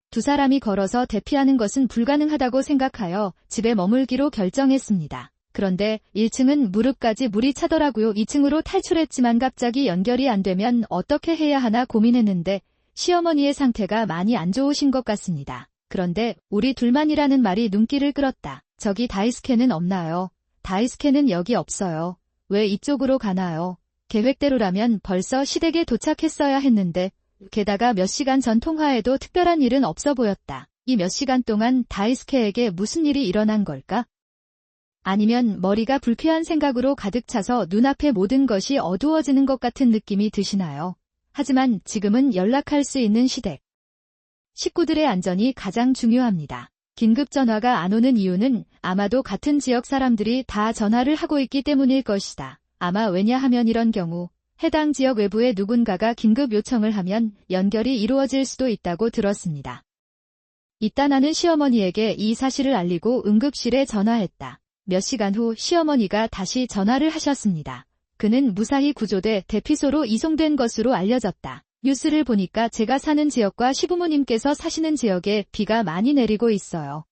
두 사람이 걸어서 대피하는 것은 불가능하다고 생각하여 집에 머물기로 결정했습니다. 그런데 1층은 무릎까지 물이 차더라고요. 2층으로 탈출했지만 갑자기 연결이 안 되면 어떻게 해야 하나 고민했는데 시어머니의 상태가 많이 안 좋으신 것 같습니다. 그런데 우리 둘만이라는 말이 눈길을 끌었다. 저기 다이스캔은 없나요? 다이스캔은 여기 없어요. 왜 이쪽으로 가나요? 계획대로라면 벌써 시댁에 도착했어야 했는데 게다가 몇 시간 전 통화에도 특별한 일은 없어 보였다. 이 몇 시간 동안 다이스케에게 무슨 일이 일어난 걸까? 아니면 머리가 불쾌한 생각으로 가득 차서 눈앞의 모든 것이 어두워지는 것 같은 느낌이 드시나요? 하지만 지금은 연락할 수 있는 시댁. 식구들의 안전이 가장 중요합니다. 긴급 전화가 안 오는 이유는 아마도 같은 지역 사람들이 다 전화를 하고 있기 때문일 것이다. 아마 왜냐하면 이런 경우 해당 지역 외부의 누군가가 긴급 요청을 하면 연결이 이루어질 수도 있다고 들었습니다. 이따 나는 시어머니에게 이 사실을 알리고 응급실에 전화했다. 몇 시간 후 시어머니가 다시 전화를 하셨습니다. 그는 무사히 구조돼 대피소로 이송된 것으로 알려졌다. 뉴스를 보니까 제가 사는 지역과 시부모님께서 사시는 지역에 비가 많이 내리고 있어요.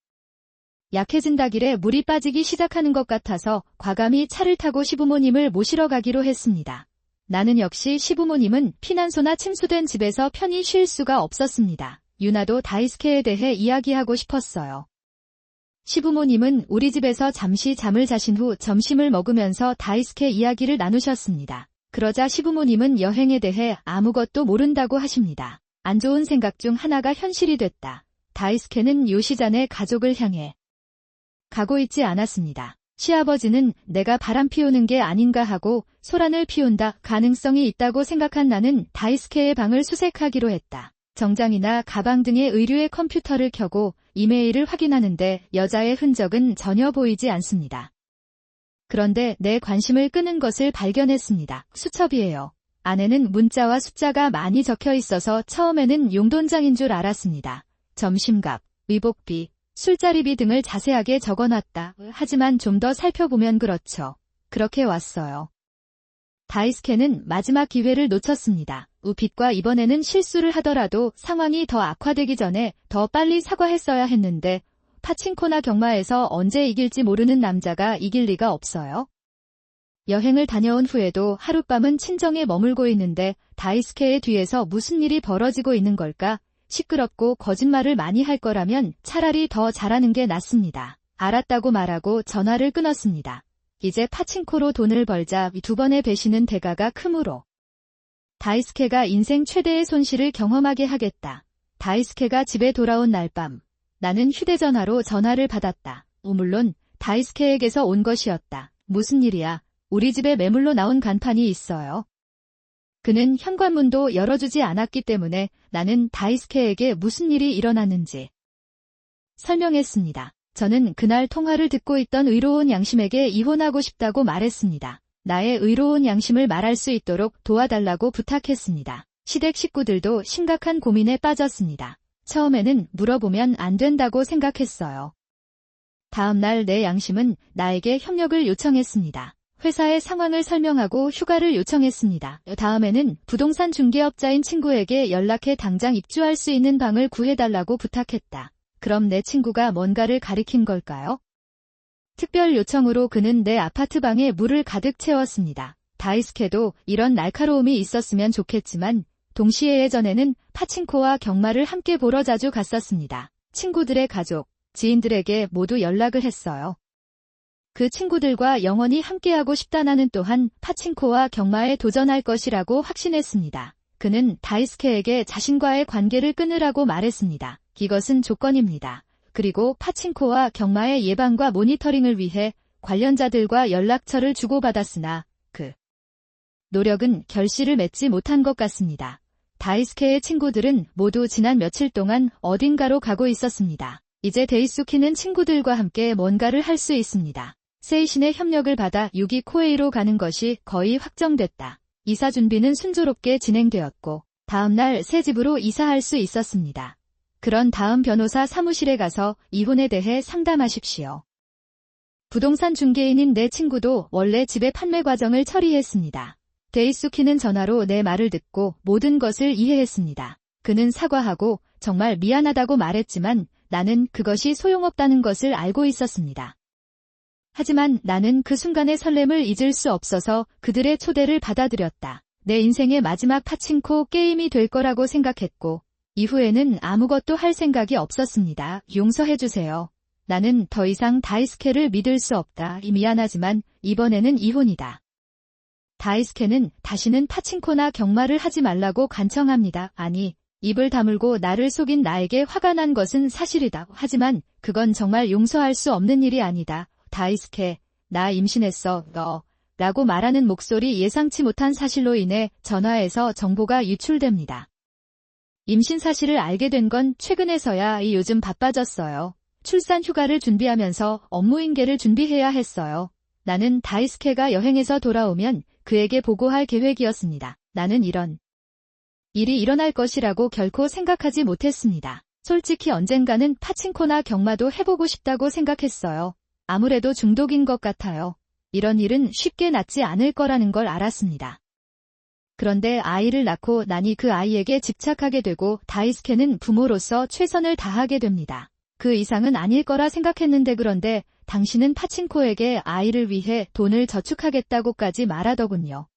약해진다길래 물이 빠지기 시작하는 것 같아서 과감히 차를 타고 시부모님을 모시러 가기로 했습니다. 나는 역시 시부모님은 피난소나 침수된 집에서 편히 쉴 수가 없었습니다. 유나도 다이스케에 대해 이야기하고 싶었어요. 시부모님은 우리 집에서 잠시 잠을 자신 후 점심을 먹으면서 다이스케 이야기를 나누셨습니다. 그러자 시부모님은 여행에 대해 아무것도 모른다고 하십니다. 안 좋은 생각 중 하나가 현실이 됐다. 다이스케는 요시잔의 가족을 향해 가고 있지 않았습니다. 시아버지는 내가 바람 피우는 게 아닌가 하고 소란을 피운다 가능성이 있다고 생각한 나는 다이스케의 방을 수색하기로 했다. 정장이나 가방 등의 의류의 컴퓨터를 켜고 이메일을 확인하는데 여자의 흔적은 전혀 보이지 않습니다. 그런데 내 관심을 끄는 것을 발견했습니다. 수첩이에요. 안에는 문자와 숫자가 많이 적혀 있어서 처음에는 용돈장인 줄 알았습니다. 점심값, 의복비, 술자리비 등을 자세하게 적어놨다. 하지만 좀 더 살펴보면 그렇죠. 그렇게 왔어요. 다이스케는 마지막 기회를 놓쳤습니다. 우핏과 이번에는 실수를 하더라도 상황이 더 악화되기 전에 더 빨리 사과했어야 했는데 파친코나 경마에서 언제 이길지 모르는 남자가 이길 리가 없어요. 여행을 다녀온 후에도 하룻밤은 친정에 머물고 있는데 다이스케의 뒤에서 무슨 일이 벌어지고 있는 걸까? 시끄럽고 거짓말을 많이 할 거라면 차라리 더 잘하는 게 낫습니다. 알았다고 말하고 전화를 끊었습니다. 이제 파친코로 돈을 벌자 두 번의 배신은 대가가 크므로 다이스케가 인생 최대의 손실을 경험하게 하겠다. 다이스케가 집에 돌아온 날 밤 나는 휴대전화로 전화를 받았다. 물론 다이스케에게서 온 것이었다. 무슨 일이야? 우리 집에 매물로 나온 간판이 있어요. 그는 현관문도 열어주지 않았기 때문에 나는 다이스케에게 무슨 일이 일어났는지 설명했습니다. 저는 그날 통화를 듣고 있던 의로운 양심에게 이혼하고 싶다고 말했습니다. 나의 의로운 양심을 말할 수 있도록 도와달라고 부탁했습니다. 시댁 식구들도 심각한 고민에 빠졌습니다. 처음에는 물어보면 안 된다고 생각했어요. 다음 날 내 양심은 나에게 협력을 요청했습니다. 회사의 상황을 설명하고 휴가를 요청했습니다. 다음에는 부동산 중개업자인 친구에게 연락해 당장 입주할 수 있는 방을 구해달라고 부탁했다. 그럼 내 친구가 뭔가를 가리킨 걸까요? 특별 요청으로 그는 내 아파트 방에 물을 가득 채웠습니다. 다이스케도 이런 날카로움이 있었으면 좋겠지만 동시에 예전에는 파친코와 경마를 함께 보러 자주 갔었습니다. 친구들의 가족, 지인들에게 모두 연락을 했어요. 그 친구들과 영원히 함께하고 싶다. 나는 또한 파친코와 경마에 도전할 것이라고 확신했습니다. 그는 다이스케에게 자신과의 관계를 끊으라고 말했습니다. 이것은 조건입니다. 그리고 파친코와 경마의 예방과 모니터링을 위해 관련자들과 연락처를 주고받았으나 그 노력은 결실을 맺지 못한 것 같습니다. 다이스케의 친구들은 모두 지난 며칠 동안 어딘가로 가고 있었습니다. 이제 데이수키는 친구들과 함께 뭔가를 할 수 있습니다. 세이신의 협력을 받아 유기 코웨이로 가는 것이 거의 확정됐다. 이사 준비는 순조롭게 진행되었고 다음날 새 집으로 이사할 수 있었습니다. 그런 다음 변호사 사무실에 가서 이혼에 대해 상담하십시오. 부동산 중개인인 내 친구도 원래 집의 판매 과정을 처리했습니다. 데이수키는 전화로 내 말을 듣고 모든 것을 이해했습니다. 그는 사과하고 정말 미안하다고 말했지만 나는 그것이 소용없다는 것을 알고 있었습니다. 하지만 나는 그 순간의 설렘을 잊을 수 없어서 그들의 초대를 받아들였다. 내 인생의 마지막 파친코 게임이 될 거라고 생각했고 이후에는 아무것도 할 생각이 없었습니다. 용서해주세요. 나는 더 이상 다이스케를 믿을 수 없다. 미안하지만 이번에는 이혼이다. 다이스케는 다시는 파친코나 경마를 하지 말라고 간청합니다. 아니, 입을 다물고 나를 속인 나에게 화가 난 것은 사실이다. 하지만 그건 정말 용서할 수 없는 일이 아니다. 다이스케, 나 임신했어. 라고 말하는 목소리 예상치 못한 사실로 인해 전화에서 정보가 유출됩니다. 임신 사실을 알게 된 건 최근에서야. 요즘 바빠졌어요. 출산 휴가를 준비하면서 업무 인계를 준비해야 했어요. 나는 다이스케가 여행에서 돌아오면 그에게 보고할 계획이었습니다. 나는 이런 일이 일어날 것이라고 결코 생각하지 못했습니다. 솔직히 언젠가는 파친코나 경마도 해보고 싶다고 생각했어요. 아무래도 중독인 것 같아요. 이런 일은 쉽게 낫지 않을 거라는 걸 알았습니다. 그런데 아이를 낳고 나니 그 아이에게 집착하게 되고 다이스케는 부모로서 최선을 다하게 됩니다. 그 이상은 아닐 거라 생각했는데 그런데 당신은 파친코에게 아이를 위해 돈을 저축하겠다고까지 말하더군요.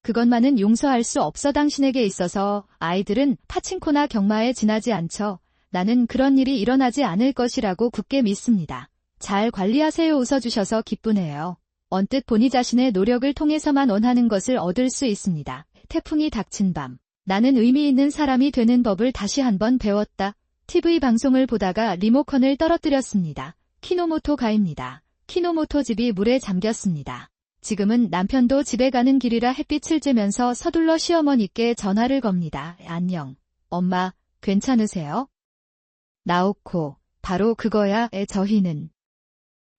그것만은 용서할 수 없어. 당신에게 있어서 아이들은 파친코나 경마에 지나지 않죠. 나는 그런 일이 일어나지 않을 것이라고 굳게 믿습니다. 잘 관리하세요. 웃어주셔서 기쁘네요. 언뜻 보니 자신의 노력을 통해서만 원하는 것을 얻을 수 있습니다. 태풍이 닥친 밤. 나는 의미 있는 사람이 되는 법을 다시 한번 배웠다. TV 방송을 보다가 리모컨을 떨어뜨렸습니다. 키노모토 가입니다. 키노모토 집이 물에 잠겼습니다. 지금은 남편도 집에 가는 길이라 햇빛을 쬐면서 서둘러 시어머니께 전화를 겁니다. 안녕. 엄마, 괜찮으세요? 나오코, 바로 그거야. 저희는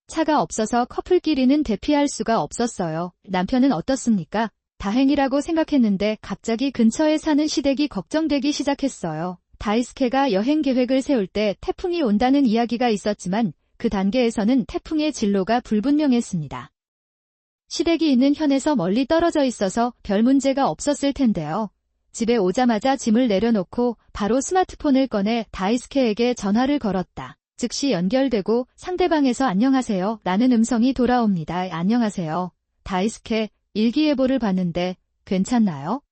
차가 없어서 커플끼리는 대피할 수가 없었어요. 남편은 어떻습니까? 다행이라고 생각했는데 갑자기 근처에 사는 시댁이 걱정되기 시작했어요. 다이스케가 여행 계획을 세울 때 태풍이 온다는 이야기가 있었지만 그 단계에서는 태풍의 진로가 불분명했습니다. 시댁이 있는 현에서 멀리 떨어져 있어서 별 문제가 없었을 텐데요. 집에 오자마자 짐을 내려놓고 바로 스마트폰을 꺼내 다이스케에게 전화를 걸었다. 즉시 연결되고 상대방에서 안녕하세요 라는 음성이 돌아옵니다. 안녕하세요. 다이스케, 일기예보를 봤는데 괜찮나요?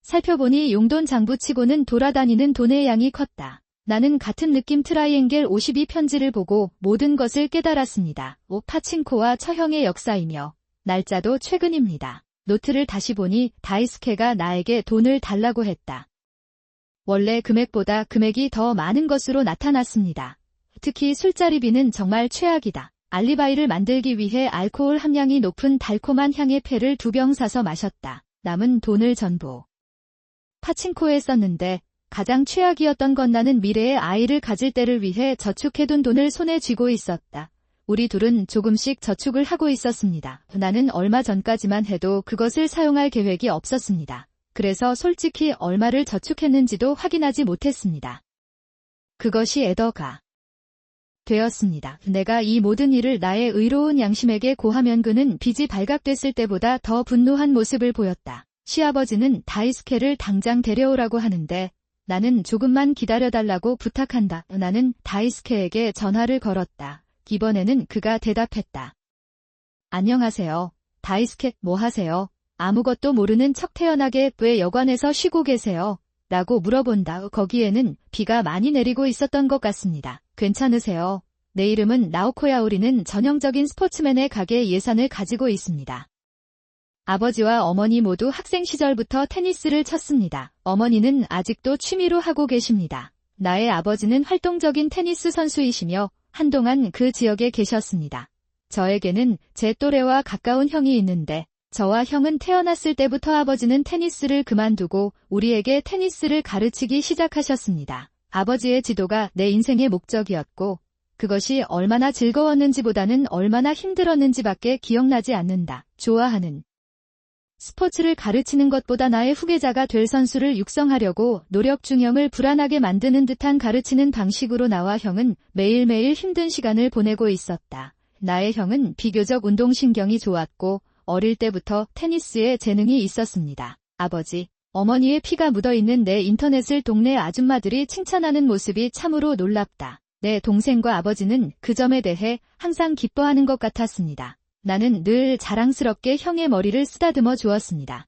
살펴보니 용돈 장부치고는 돌아다니는 돈의 양이 컸다. 나는 같은 느낌 트라이앵겔 52 편지를 보고 모든 것을 깨달았습니다. 파친코와 처형의 역사이며 날짜도 최근입니다. 노트를 다시 보니 다이스케가 나에게 돈을 달라고 했다. 원래 금액보다 금액이 더 많은 것으로 나타났습니다. 특히 술자리비는 정말 최악이다. 알리바이를 만들기 위해 알코올 함량이 높은 달콤한 향의 패를 2병 사서 마셨다. 남은 돈을 전부 파친코에 썼는데 가장 최악이었던 건 나는 미래의 아이를 가질 때를 위해 저축해둔 돈을 손에 쥐고 있었다. 우리 둘은 조금씩 저축을 하고 있었습니다. 나는 얼마 전까지만 해도 그것을 사용할 계획이 없었습니다. 그래서 솔직히 얼마를 저축했는지도 확인하지 못했습니다. 그것이 에더가 되었습니다. 내가 이 모든 일을 나의 의로운 양심에게 고하면 그는 빚이 발각됐을 때보다 더 분노한 모습을 보였다. 시아버지는 다이스케를 당장 데려오라고 하는데 나는 조금만 기다려달라고 부탁한다. 나는 다이스케에게 전화를 걸었다. 이번에는 그가 대답했다. 안녕하세요. 다이스케, 뭐 하세요? 아무것도 모르는 척 태연하게 왜 여관에서 쉬고 계세요? 라고 물어본다. 거기에는 비가 많이 내리고 있었던 것 같습니다. 괜찮으세요? 내 이름은 나오코야. 우리는 전형적인 스포츠맨의 가게 예산을 가지고 있습니다. 아버지와 어머니 모두 학생 시절부터 테니스를 쳤습니다. 어머니는 아직도 취미로 하고 계십니다. 나의 아버지는 활동적인 테니스 선수이시며 한동안 그 지역에 계셨습니다. 저에게는 제 또래와 가까운 형이 있는데 저와 형은 태어났을 때부터 아버지는 테니스를 그만두고 우리에게 테니스를 가르치기 시작하셨습니다. 아버지의 지도가 내 인생의 목적이었고 그것이 얼마나 즐거웠는지보다는 얼마나 힘들었는지밖에 기억나지 않는다. 좋아하는 스포츠를 가르치는 것보다 나의 후계자가 될 선수를 육성하려고 노력 중형을 불안하게 만드는 듯한 가르치는 방식으로 나와 형은 매일매일 힘든 시간을 보내고 있었다. 나의 형은 비교적 운동신경이 좋았고 어릴 때부터 테니스에 재능이 있었습니다. 아버지, 어머니의 피가 묻어있는 내 인터넷을 동네 아줌마들이 칭찬하는 모습이 참으로 놀랍다. 내 동생과 아버지는 그 점에 대해 항상 기뻐하는 것 같았습니다. 나는 늘 자랑스럽게 형의 머리를 쓰다듬어 주었습니다.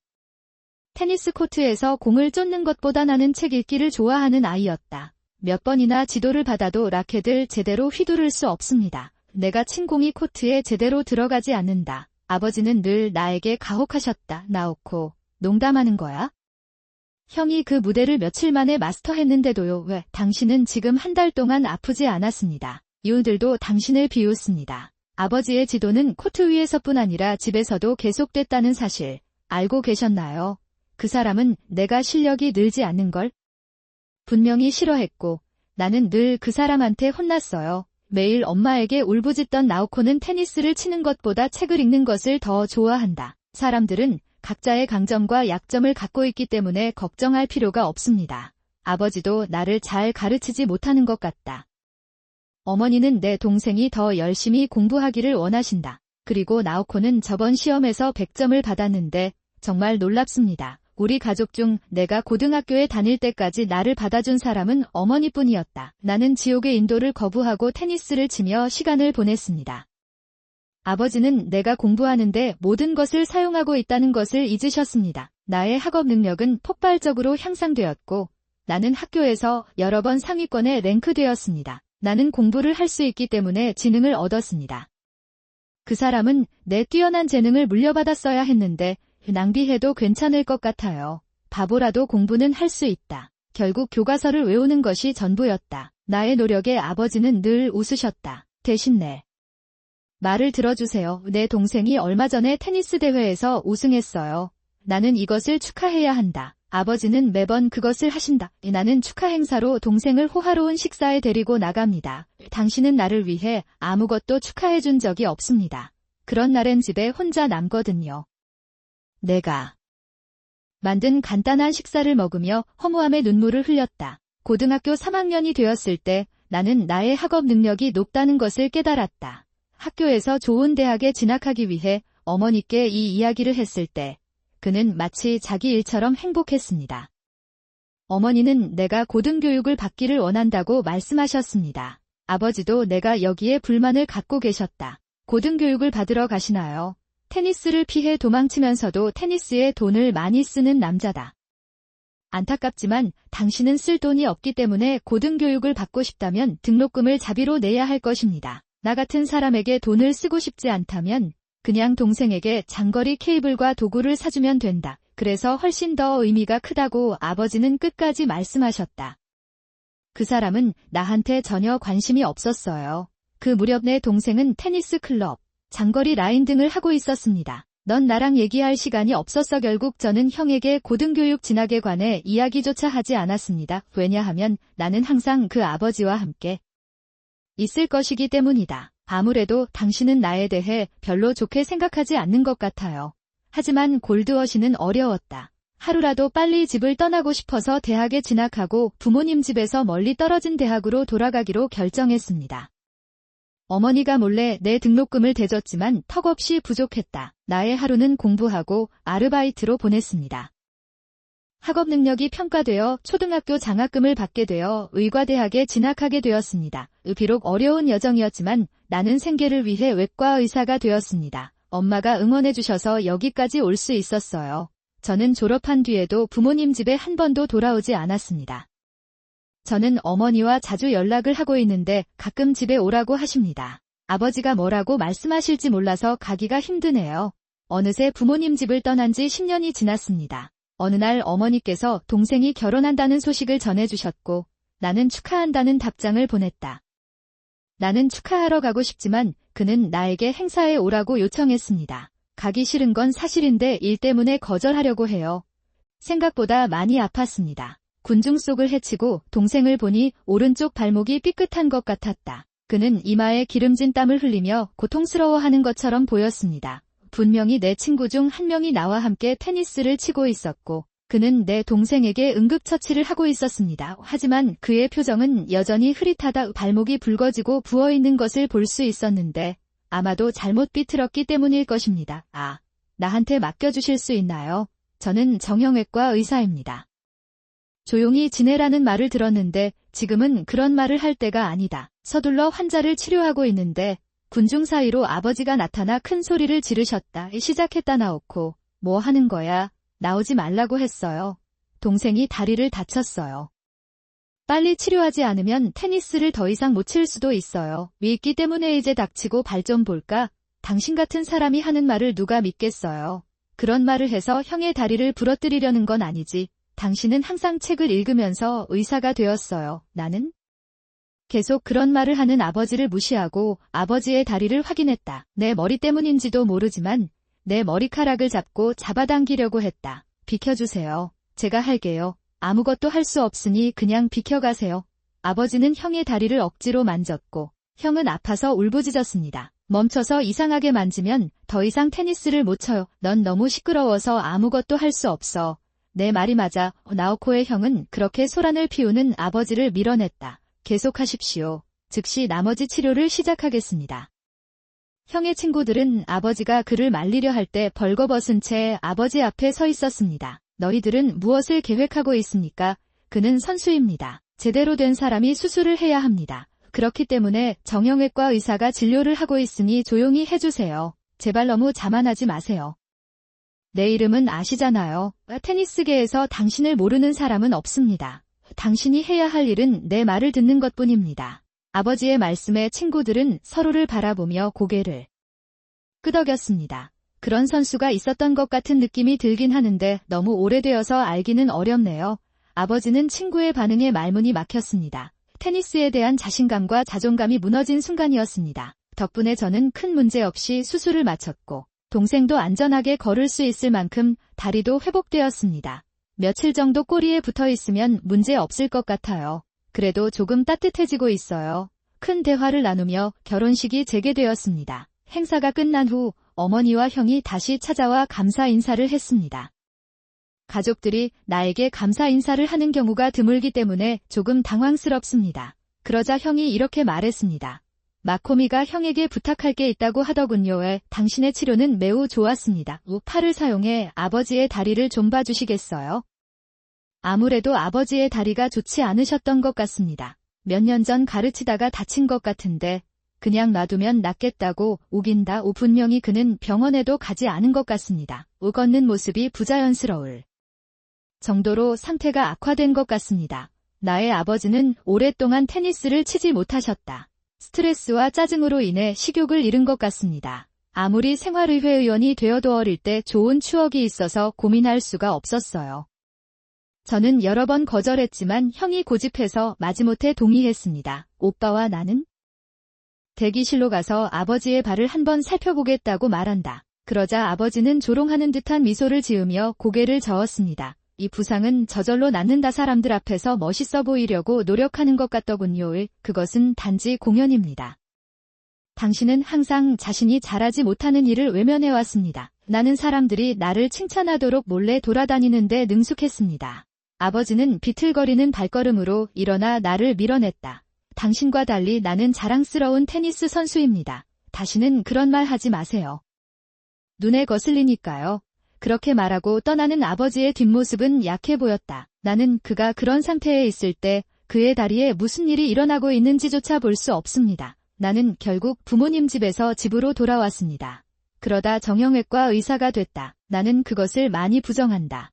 테니스 코트에서 공을 쫓는 것보다 나는 책 읽기를 좋아하는 아이였다. 몇 번이나 지도를 받아도 라켓을 제대로 휘두를 수 없습니다. 내가 친 공이 코트에 제대로 들어가지 않는다. 아버지는 늘 나에게 가혹하셨다. 나오코, 농담하는 거야? 형이 그 무대를 며칠 만에 마스터했는데도요. 왜? 당신은 지금 한 달 동안 아프지 않았습니다. 이웃들도 당신을 비웃습니다. 아버지의 지도는 코트 위에서뿐 아니라 집에서도 계속됐다는 사실 알고 계셨나요? 그 사람은 내가 실력이 늘지 않는 걸 분명히 싫어했고 나는 늘 그 사람한테 혼났어요. 매일 엄마에게 울부짖던 나오코는 테니스를 치는 것보다 책을 읽는 것을 더 좋아한다. 사람들은 각자의 강점과 약점을 갖고 있기 때문에 걱정할 필요가 없습니다. 아버지도 나를 잘 가르치지 못하는 것 같다. 어머니는 내 동생이 더 열심히 공부하기를 원하신다. 그리고 나오코는 저번 시험에서 100점을 받았는데 정말 놀랍습니다. 우리 가족 중 내가 고등학교에 다닐 때까지 나를 받아준 사람은 어머니뿐이었다. 나는 지옥의 인도를 거부하고 테니스를 치며 시간을 보냈습니다. 아버지는 내가 공부하는데 모든 것을 사용하고 있다는 것을 잊으셨습니다. 나의 학업 능력은 폭발적으로 향상되었고 나는 학교에서 여러 번 상위권에 랭크되었습니다. 나는 공부를 할 수 있기 때문에 지능을 얻었습니다. 그 사람은 내 뛰어난 재능을 물려받았어야 했는데 낭비해도 괜찮을 것 같아요. 바보라도 공부는 할 수 있다. 결국 교과서를 외우는 것이 전부였다. 나의 노력에 아버지는 늘 웃으셨다. 대신 내 말을 들어주세요. 내 동생이 얼마 전에 테니스 대회에서 우승했어요. 나는 이것을 축하해야 한다. 아버지는 매번 그것을 하신다. 나는 축하 행사로 동생을 호화로운 식사에 데리고 나갑니다. 당신은 나를 위해 아무것도 축하해준 적이 없습니다. 그런 날엔 집에 혼자 남거든요. 내가 만든 간단한 식사를 먹으며 허무함에 눈물을 흘렸다. 고등학교 3학년이 되었을 때 나는 나의 학업 능력이 높다는 것을 깨달았다. 학교에서 좋은 대학에 진학하기 위해 어머니께 이 이야기를 했을 때 그는 마치 자기 일처럼 행복했습니다. 어머니는 내가 고등교육을 받기를 원한다고 말씀하셨습니다. 아버지도 내가 여기에 불만을 갖고 계셨다. 고등교육을 받으러 가시나요? 테니스를 피해 도망치면서도 테니스에 돈을 많이 쓰는 남자다. 안타깝지만 당신은 쓸 돈이 없기 때문에 고등교육을 받고 싶다면 등록금을 자비로 내야 할 것입니다. 나 같은 사람에게 돈을 쓰고 싶지 않다면 그냥 동생에게 장거리 케이블과 도구를 사주면 된다. 그래서 훨씬 더 의미가 크다고 아버지는 끝까지 말씀하셨다. 그 사람은 나한테 전혀 관심이 없었어요. 그 무렵 내 동생은 테니스 클럽, 장거리 라인 등을 하고 있었습니다. 넌 나랑 얘기할 시간이 없었어. 결국 저는 형에게 고등교육 진학에 관해 이야기조차 하지 않았습니다. 왜냐하면 나는 항상 그 아버지와 함께 있을 것이기 때문이다. 아무래도 당신은 나에 대해 별로 좋게 생각하지 않는 것 같아요. 하지만 골드워시는 어려웠다. 하루라도 빨리 집을 떠나고 싶어서 대학에 진학하고 부모님 집에서 멀리 떨어진 대학으로 돌아가기로 결정했습니다. 어머니가 몰래 내 등록금을 대줬지만 턱없이 부족했다. 나의 하루는 공부하고 아르바이트로 보냈습니다. 학업 능력이 평가되어 초등학교 장학금을 받게 되어 의과대학에 진학하게 되었습니다. 비록 어려운 여정이었지만 나는 생계를 위해 외과 의사가 되었습니다. 엄마가 응원해 주셔서 여기까지 올 수 있었어요. 저는 졸업한 뒤에도 부모님 집에 한 번도 돌아오지 않았습니다. 저는 어머니와 자주 연락을 하고 있는데 가끔 집에 오라고 하십니다. 아버지가 뭐라고 말씀하실지 몰라서 가기가 힘드네요. 어느새 부모님 집을 떠난 지 10년이 지났습니다. 어느 날 어머니께서 동생이 결혼한다는 소식을 전해주셨고 나는 축하한다는 답장을 보냈다. 나는 축하하러 가고 싶지만 그는 나에게 행사에 오라고 요청했습니다. 가기 싫은 건 사실인데 일 때문에 거절하려고 해요. 생각보다 많이 아팠습니다. 군중 속을 헤치고 동생을 보니 오른쪽 발목이 삐끗한 것 같았다. 그는 이마에 기름진 땀을 흘리며 고통스러워하는 것처럼 보였습니다. 분명히 내 친구 중 한 명이 나와 함께 테니스를 치고 있었고 그는 내 동생에게 응급처치를 하고 있었습니다. 하지만 그의 표정은 여전히 흐릿하다. 발목이 붉어지고 부어있는 것을 볼 수 있었는데 아마도 잘못 비틀었기 때문일 것입니다. 나한테 맡겨주실 수 있나요? 저는 정형외과 의사입니다. 조용히 지내라는 말을 들었는데 지금은 그런 말을 할 때가 아니다. 서둘러 환자를 치료하고 있는데 군중 사이로 아버지가 나타나 큰 소리를 지르셨다. 시작했다. 나오코. 뭐 하는 거야? 나오지 말라고 했어요. 동생이 다리를 다쳤어요. 빨리 치료하지 않으면 테니스를 더 이상 못 칠 수도 있어요. 위기 때문에 이제 닥치고 발 좀 볼까? 당신 같은 사람이 하는 말을 누가 믿겠어요. 그런 말을 해서 형의 다리를 부러뜨리려는 건 아니지. 당신은 항상 책을 읽으면서 의사가 되었어요. 나는? 계속 그런 말을 하는 아버지를 무시하고 아버지의 다리를 확인했다. 내 머리 때문인지도 모르지만 내 머리카락을 잡고 잡아당기려고 했다. 비켜주세요. 제가 할게요. 아무것도 할 수 없으니 그냥 비켜가세요. 아버지는 형의 다리를 억지로 만졌고 형은 아파서 울부짖었습니다. 멈춰서 이상하게 만지면 더 이상 테니스를 못 쳐요. 넌 너무 시끄러워서 아무것도 할 수 없어. 내 말이 맞아. 나오코의 형은 그렇게 소란을 피우는 아버지를 밀어냈다. 계속하십시오. 즉시 나머지 치료를 시작하겠습니다. 형의 친구들은 아버지가 그를 말리려 할 때 벌거벗은 채 아버지 앞에 서 있었습니다. 너희들은 무엇을 계획하고 있습니까? 그는 선수입니다. 제대로 된 사람이 수술을 해야 합니다. 그렇기 때문에 정형외과 의사가 진료를 하고 있으니 조용히 해주세요. 제발 너무 자만하지 마세요. 내 이름은 아시잖아요. 테니스계에서 당신을 모르는 사람은 없습니다. 당신이 해야 할 일은 내 말을 듣는 것뿐입니다. 아버지의 말씀에 친구들은 서로를 바라보며 고개를 끄덕였습니다. 그런 선수가 있었던 것 같은 느낌이 들긴 하는데 너무 오래되어서 알기는 어렵네요. 아버지는 친구의 반응에 말문이 막혔습니다. 테니스에 대한 자신감과 자존감이 무너진 순간이었습니다. 덕분에 저는 큰 문제 없이 수술을 마쳤고 동생도 안전하게 걸을 수 있을 만큼 다리도 회복되었습니다. 며칠 정도 꼬리에 붙어 있으면 문제 없을 것 같아요. 그래도 조금 따뜻해지고 있어요. 큰 대화를 나누며 결혼식이 재개되었습니다. 행사가 끝난 후 어머니와 형이 다시 찾아와 감사 인사를 했습니다. 가족들이 나에게 감사 인사를 하는 경우가 드물기 때문에 조금 당황스럽습니다. 그러자 형이 이렇게 말했습니다. 마코미가 형에게 부탁할 게 있다고 하더군요. 당신의 치료는 매우 좋았습니다. 팔을 사용해 아버지의 다리를 좀 봐주시겠어요? 아무래도 아버지의 다리가 좋지 않으셨던 것 같습니다. 몇 년 전 가르치다가 다친 것 같은데 그냥 놔두면 낫겠다고 우긴다. 분명히 그는 병원에도 가지 않은 것 같습니다. 걷는 모습이 부자연스러울 정도로 상태가 악화된 것 같습니다. 나의 아버지는 오랫동안 테니스를 치지 못하셨다. 스트레스와 짜증으로 인해 식욕을 잃은 것 같습니다. 아무리 생활의회 의원이 되어도 어릴 때 좋은 추억이 있어서 고민할 수가 없었어요. 저는 여러 번 거절했지만 형이 고집해서 마지못해 동의했습니다. 오빠와 나는 대기실로 가서 아버지의 발을 한번 살펴보겠다고 말한다. 그러자 아버지는 조롱하는 듯한 미소를 지으며 고개를 저었습니다. 이 부상은 저절로 낫는다. 사람들 앞에서 멋있어 보이려고 노력하는 것 같더군요. 그것은 단지 공연입니다. 당신은 항상 자신이 잘하지 못하는 일을 외면해왔습니다. 나는 사람들이 나를 칭찬하도록 몰래 돌아다니는데 능숙했습니다. 아버지는 비틀거리는 발걸음으로 일어나 나를 밀어냈다. 당신과 달리 나는 자랑스러운 테니스 선수입니다. 다시는 그런 말 하지 마세요. 눈에 거슬리니까요. 그렇게 말하고 떠나는 아버지의 뒷모습은 약해 보였다. 나는 그가 그런 상태에 있을 때 그의 다리에 무슨 일이 일어나고 있는지조차 볼 수 없습니다. 나는 결국 부모님 집에서 집으로 돌아왔습니다. 그러다 정형외과 의사가 됐다. 나는 그것을 많이 부정한다.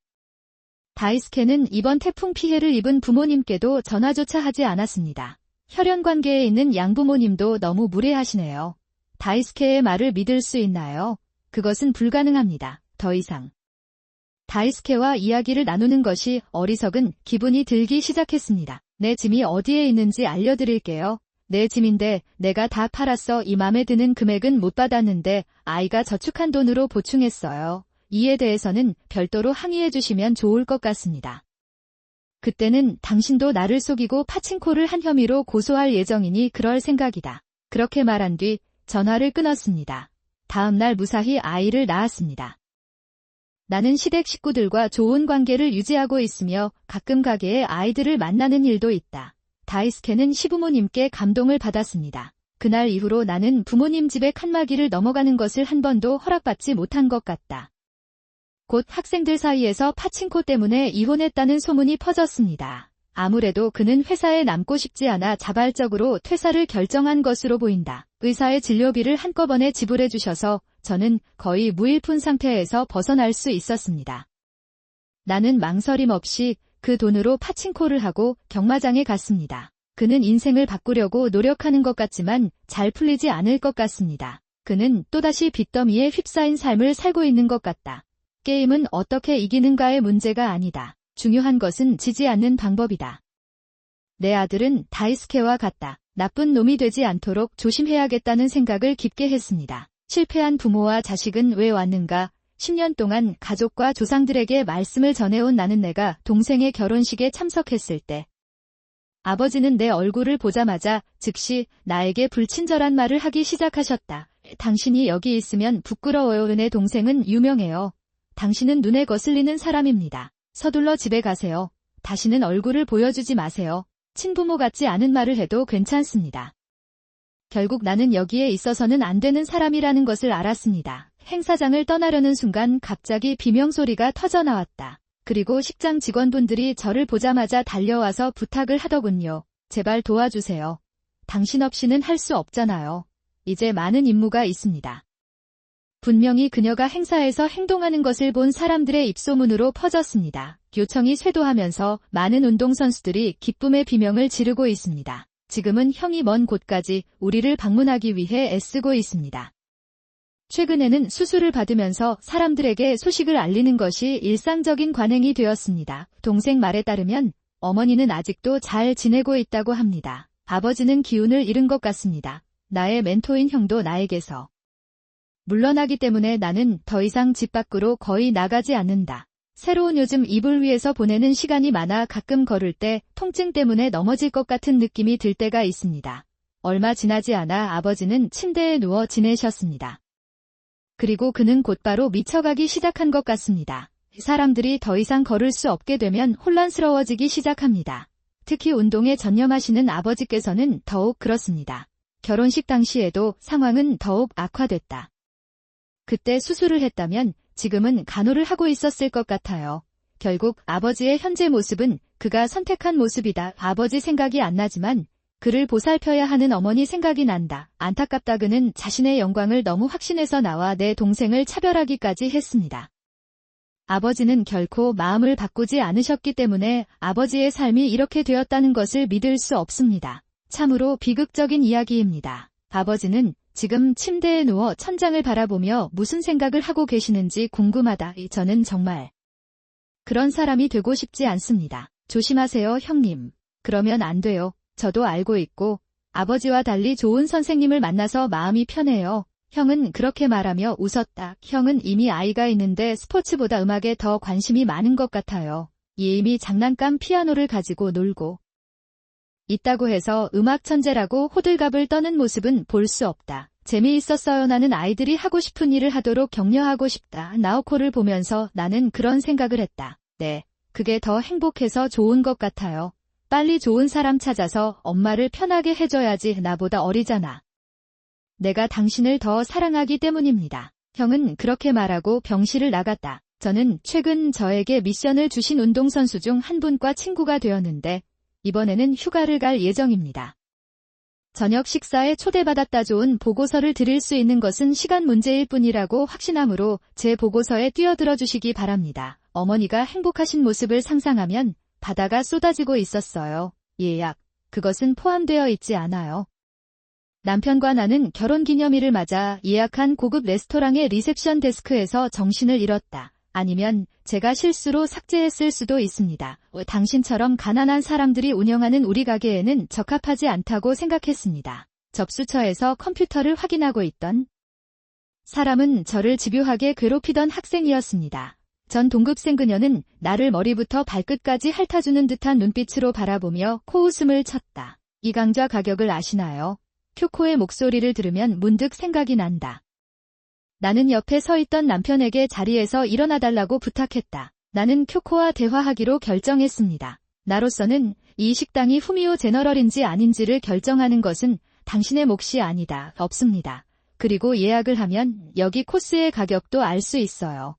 다이스케는 이번 태풍 피해를 입은 부모님께도 전화조차 하지 않았습니다. 혈연 관계에 있는 양부모님도 너무 무례하시네요. 다이스케의 말을 믿을 수 있나요? 그것은 불가능합니다. 더 이상 다이스케와 이야기를 나누는 것이 어리석은 기분이 들기 시작했습니다. 내 짐이 어디에 있는지 알려드릴게요. 내 짐인데 내가 다 팔았어. 이 맘에 드는 금액은 못 받았는데 아이가 저축한 돈으로 보충했어요. 이에 대해서는 별도로 항의해 주시면 좋을 것 같습니다. 그때는 당신도 나를 속이고 파친코를 한 혐의로 고소할 예정이니 그럴 생각이다. 그렇게 말한 뒤 전화를 끊었습니다. 다음 날 무사히 아이를 낳았습니다. 나는 시댁 식구들과 좋은 관계를 유지하고 있으며 가끔 가게에 아이들을 만나는 일도 있다. 다이스케는 시부모님께 감동을 받았습니다. 그날 이후로 나는 부모님 집의 칸막이를 넘어가는 것을 한 번도 허락받지 못한 것 같다. 곧 학생들 사이에서 파친코 때문에 이혼했다는 소문이 퍼졌습니다. 아무래도 그는 회사에 남고 싶지 않아 자발적으로 퇴사를 결정한 것으로 보인다. 의사의 진료비를 한꺼번에 지불해 주셔서 저는 거의 무일푼 상태에서 벗어날 수 있었습니다. 나는 망설임 없이 그 돈으로 파친코를 하고 경마장에 갔습니다. 그는 인생을 바꾸려고 노력하는 것 같지만 잘 풀리지 않을 것 같습니다. 그는 또다시 빚더미에 휩싸인 삶을 살고 있는 것 같다. 게임은 어떻게 이기는가의 문제가 아니다. 중요한 것은 지지 않는 방법이다. 내 아들은 다이스케와 같다. 나쁜 놈이 되지 않도록 조심해야겠다는 생각을 깊게 했습니다. 실패한 부모와 자식은 왜 왔는가? 10년 동안 가족과 조상들에게 말씀을 전해온 나는 내가 동생의 결혼식에 참석했을 때 아버지는 내 얼굴을 보자마자 즉시 나에게 불친절한 말을 하기 시작하셨다. 당신이 여기 있으면 부끄러워요. 내 동생은 유명해요. 당신은 눈에 거슬리는 사람입니다. 서둘러 집에 가세요. 다시는 얼굴을 보여주지 마세요. 친부모 같지 않은 말을 해도 괜찮습니다. 결국 나는 여기에 있어서는 안 되는 사람이라는 것을 알았습니다. 행사장을 떠나려는 순간 갑자기 비명소리가 터져나왔다. 그리고 식장 직원분들이 저를 보자마자 달려와서 부탁을 하더군요. 제발 도와주세요. 당신 없이는 할 수 없잖아요. 이제 많은 임무가 있습니다. 분명히 그녀가 행사에서 행동하는 것을 본 사람들의 입소문으로 퍼졌습니다. 요청이 쇄도하면서 많은 운동선수들이 기쁨의 비명을 지르고 있습니다. 지금은 형이 먼 곳까지 우리를 방문하기 위해 애쓰고 있습니다. 최근에는 수술을 받으면서 사람들에게 소식을 알리는 것이 일상적인 관행이 되었습니다. 동생 말에 따르면 어머니는 아직도 잘 지내고 있다고 합니다. 아버지는 기운을 잃은 것 같습니다. 나의 멘토인 형도 나에게서 물러나기 때문에 나는 더 이상 집 밖으로 거의 나가지 않는다. 새로운 요즘 이불 위에서 보내는 시간이 많아 가끔 걸을 때 통증 때문에 넘어질 것 같은 느낌이 들 때가 있습니다. 얼마 지나지 않아 아버지는 침대에 누워 지내셨습니다. 그리고 그는 곧바로 미쳐가기 시작한 것 같습니다. 사람들이 더 이상 걸을 수 없게 되면 혼란스러워지기 시작합니다. 특히 운동에 전념하시는 아버지께서는 더욱 그렇습니다. 결혼식 당시에도 상황은 더욱 악화됐다. 그때 수술을 했다면 지금은 간호를 하고 있었을 것 같아요. 결국 아버지의 현재 모습은 그가 선택한 모습이다. 아버지 생각이 안 나지만 그를 보살펴야 하는 어머니 생각이 난다. 안타깝다. 그는 자신의 영광을 너무 확신해서 나와 내 동생을 차별하기까지 했습니다. 아버지는 결코 마음을 바꾸지 않으셨기 때문에 아버지의 삶이 이렇게 되었다는 것을 믿을 수 없습니다. 참으로 비극적인 이야기입니다. 아버지는 지금 침대에 누워 천장을 바라보며 무슨 생각을 하고 계시는지 궁금하다. 저는 정말 그런 사람이 되고 싶지 않습니다. 조심하세요, 형님. 그러면 안 돼요. 저도 알고 있고 아버지와 달리 좋은 선생님을 만나서 마음이 편해요. 형은 그렇게 말하며 웃었다. 형은 이미 아이가 있는데 스포츠보다 음악에 더 관심이 많은 것 같아요. 이미 장난감 피아노를 가지고 놀고 있다고 해서 음악 천재라고 호들갑을 떠는 모습은 볼 수 없다. 재미있었어요. 나는 아이들이 하고 싶은 일을 하도록 격려하고 싶다. 나오코를 보면서 나는 그런 생각을 했다. 네, 그게 더 행복해서 좋은 것 같아요. 빨리 좋은 사람 찾아서 엄마를 편하게 해줘야지. 나보다 어리잖아. 내가 당신을 더 사랑하기 때문입니다. 형은 그렇게 말하고 병실을 나갔다. 저는 최근 저에게 미션을 주신 운동선수 중 한 분과 친구가 되었는데 이번에는 휴가를 갈 예정입니다. 저녁 식사에 초대받았다. 좋은 보고서를 드릴 수 있는 것은 시간 문제일 뿐이라고 확신하므로 제 보고서에 뛰어들어 주시기 바랍니다. 어머니가 행복하신 모습을 상상하면 바다가 쏟아지고 있었어요. 예약, 그것은 포함되어 있지 않아요. 남편과 나는 결혼기념일을 맞아 예약한 고급 레스토랑의 리셉션 데스크에서 정신을 잃었다. 아니면 제가 실수로 삭제했을 수도 있습니다. 당신처럼 가난한 사람들이 운영하는 우리 가게에는 적합하지 않다고 생각했습니다. 접수처에서 컴퓨터를 확인하고 있던 사람은 저를 집요하게 괴롭히던 학생이었습니다. 전 동급생 그녀는 나를 머리부터 발끝까지 핥아주는 듯한 눈빛으로 바라보며 코웃음을 쳤다. 이 강좌 가격을 아시나요? 쿄코의 목소리를 들으면 문득 생각이 난다. 나는 옆에 서 있던 남편에게 자리에서 일어나달라고 부탁했다. 나는 쿄코와 대화하기로 결정했습니다. 나로서는 이 식당이 후미오 제너럴인지 아닌지를 결정하는 것은 당신의 몫이 아니다. 없습니다. 그리고 예약을 하면 여기 코스의 가격도 알 수 있어요.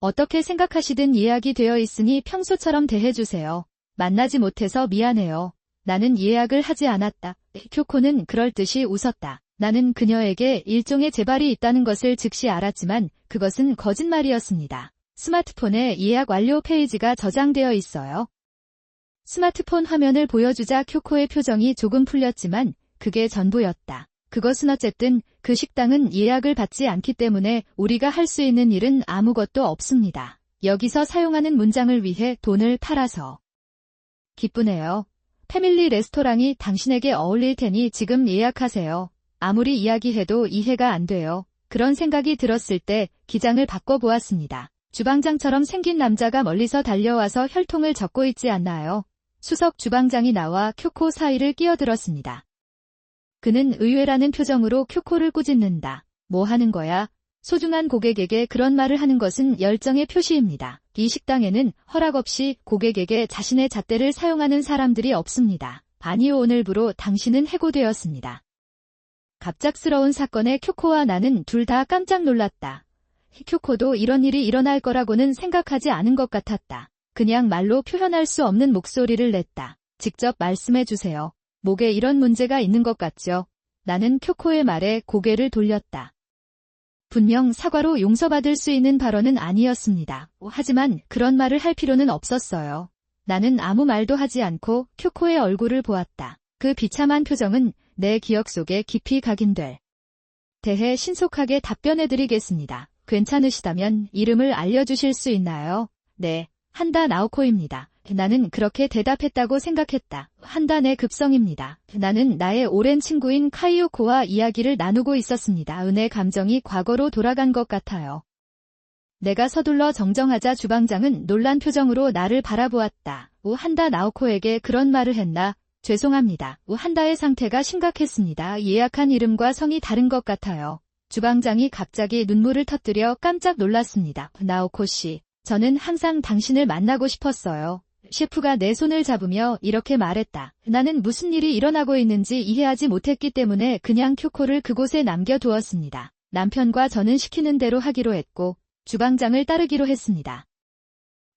어떻게 생각하시든 예약이 되어 있으니 평소처럼 대해주세요. 만나지 못해서 미안해요. 나는 예약을 하지 않았다. 쿄코는 그럴듯이 웃었다. 나는 그녀에게 일종의 재발이 있다는 것을 즉시 알았지만 그것은 거짓말이었습니다. 스마트폰에 예약 완료 페이지가 저장되어 있어요. 스마트폰 화면을 보여주자 쿄코의 표정이 조금 풀렸지만 그게 전부였다. 그것은 어쨌든 그 식당은 예약을 받지 않기 때문에 우리가 할 수 있는 일은 아무것도 없습니다. 여기서 사용하는 문장을 위해 돈을 팔아서. 기쁘네요. 패밀리 레스토랑이 당신에게 어울릴 테니 지금 예약하세요. 아무리 이야기해도 이해가 안 돼요. 그런 생각이 들었을 때 기장을 바꿔보았습니다. 주방장처럼 생긴 남자가 멀리서 달려와서 혈통을 적고 있지 않나요? 수석 주방장이 나와 쿄코 사이를 끼어들었습니다. 그는 의외라는 표정으로 쿄코를 꾸짖는다. 뭐 하는 거야? 소중한 고객에게 그런 말을 하는 것은 열정의 표시입니다. 이 식당에는 허락 없이 고객에게 자신의 잣대를 사용하는 사람들이 없습니다. 아니요, 오늘부로 당신은 해고되었습니다. 갑작스러운 사건에 쿄코와 나는 둘 다 깜짝 놀랐다. 쿄코도 이런 일이 일어날 거라고는 생각하지 않은 것 같았다. 그냥 말로 표현할 수 없는 목소리를 냈다. 직접 말씀해 주세요. 목에 이런 문제가 있는 것 같죠? 나는 쿄코의 말에 고개를 돌렸다. 분명 사과로 용서받을 수 있는 발언은 아니었습니다. 하지만 그런 말을 할 필요는 없었어요. 나는 아무 말도 하지 않고 쿄코의 얼굴을 보았다. 그 비참한 표정은 내 기억 속에 깊이 각인될 대해 신속하게 답변해드리겠습니다. 괜찮으시다면 이름을 알려주실 수 있나요? 네, 한다 나오코입니다. 나는 그렇게 대답했다고 생각했다. 한단의 급성입니다. 나는 나의 오랜 친구인 카이오코와 이야기를 나누고 있었습니다. 은의 감정이 과거로 돌아간 것 같아요. 내가 서둘러 정정하자 주방장은 놀란 표정으로 나를 바라보았다. 한다 나오코에게 그런 말을 했나? 죄송합니다. 한다의 상태가 심각했습니다. 예약한 이름과 성이 다른 것 같아요. 주방장이 갑자기 눈물을 터뜨려 깜짝 놀랐습니다. 나오코 씨, 저는 항상 당신을 만나고 싶었어요. 셰프가 내 손을 잡으며 이렇게 말했다. 나는 무슨 일이 일어나고 있는지 이해하지 못했기 때문에 그냥 쿄코를 그곳에 남겨두었습니다. 남편과 저는 시키는 대로 하기로 했고 주방장을 따르기로 했습니다.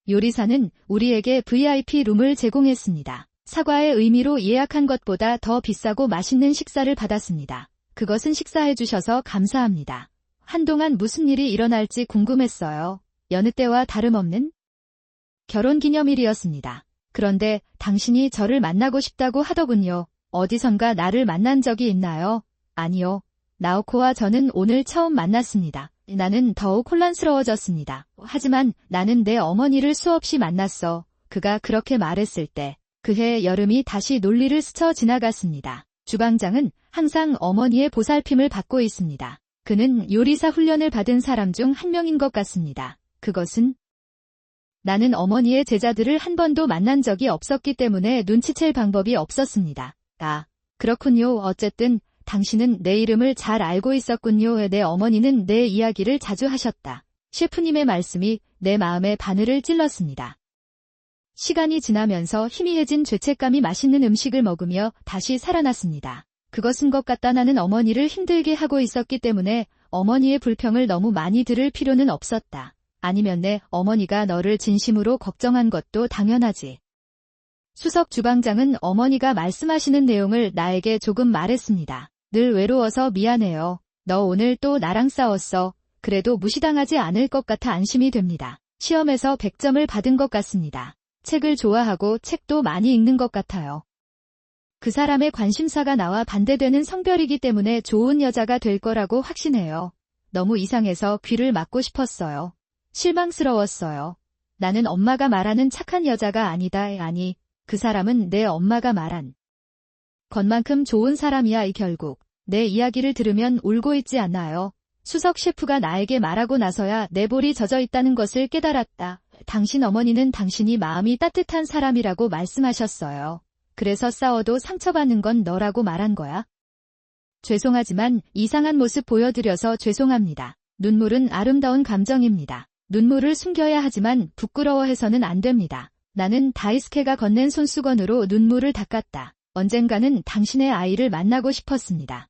요리사는 우리에게 VIP 룸을 제공했습니다. 사과의 의미로 예약한 것보다 더 비싸고 맛있는 식사를 받았습니다. 그것은 식사해 주셔서 감사합니다. 한동안 무슨 일이 일어날지 궁금했어요. 여느 때와 다름없는 결혼기념일이었습니다. 그런데 당신이 저를 만나고 싶다고 하더군요. 어디선가 나를 만난 적이 있나요? 아니요. 나오코와 저는 오늘 처음 만났습니다. 나는 더욱 혼란스러워졌습니다. 하지만 나는 내 어머니를 수없이 만났어. 그가 그렇게 말했을 때 그해 여름이 다시 논리를 스쳐 지나갔습니다. 주방장은 항상 어머니의 보살핌을 받고 있습니다. 그는 요리사 훈련을 받은 사람 중 한 명인 것 같습니다. 그것은 나는 어머니의 제자들을 한 번도 만난 적이 없었기 때문에 눈치챌 방법이 없었습니다. 아, 그렇군요. 어쨌든 당신은 내 이름을 잘 알고 있었군요. 내 어머니는 내 이야기를 자주 하셨다. 셰프님의 말씀이 내 마음에 바늘을 찔렀습니다. 시간이 지나면서 희미해진 죄책감이 맛있는 음식을 먹으며 다시 살아났습니다. 그것은 것 같다. 나는 어머니를 힘들게 하고 있었기 때문에 어머니의 불평을 너무 많이 들을 필요는 없었다. 아니면 내 어머니가 너를 진심으로 걱정한 것도 당연하지. 수석 주방장은 어머니가 말씀하시는 내용을 나에게 조금 말했습니다. 늘 외로워서 미안해요. 너 오늘 또 나랑 싸웠어. 그래도 무시당하지 않을 것 같아 안심이 됩니다. 시험에서 100점을 받은 것 같습니다. 책을 좋아하고 책도 많이 읽는 것 같아요. 그 사람의 관심사가 나와 반대되는 성별이기 때문에 좋은 여자가 될 거라고 확신해요. 너무 이상해서 귀를 막고 싶었어요. 실망스러웠어요. 나는 엄마가 말하는 착한 여자가 아니다. 아니, 그 사람은 내 엄마가 말한 것만큼 좋은 사람이야. 결국 내 이야기를 들으면 울고 있지 않나요? 수석 셰프가 나에게 말하고 나서야 내 볼이 젖어 있다는 것을 깨달았다. 당신 어머니는 당신이 마음이 따뜻한 사람이라고 말씀하셨어요. 그래서 싸워도 상처받는 건 너라고 말한 거야? 죄송하지만 이상한 모습 보여드려서 죄송합니다. 눈물은 아름다운 감정입니다. 눈물을 숨겨야 하지만 부끄러워해서는 안 됩니다. 나는 다이스케가 건넨 손수건으로 눈물을 닦았다. 언젠가는 당신의 아이를 만나고 싶었습니다.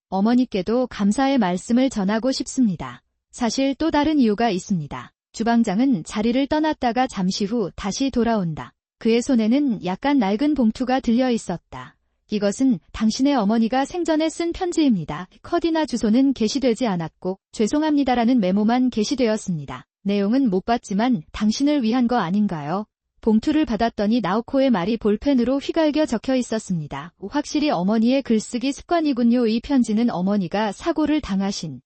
어머니께도 감사의 말씀을 전하고 싶습니다. 사실 또 다른 이유가 있습니다. 주방장은 자리를 떠났다가 잠시 후 다시 돌아온다. 그의 손에는 약간 낡은 봉투가 들려 있었다. 이것은 당신의 어머니가 생전에 쓴 편지입니다. 커디나 주소는 게시되지 않았고 죄송합니다라는 메모만 게시되었습니다. 내용은 못 봤지만 당신을 위한 거 아닌가요? 봉투를 받았더니 나오코의 말이 볼펜으로 휘갈겨 적혀 있었습니다. 확실히 어머니의 글쓰기 습관이군요. 이 편지는 어머니가 사고를 당하신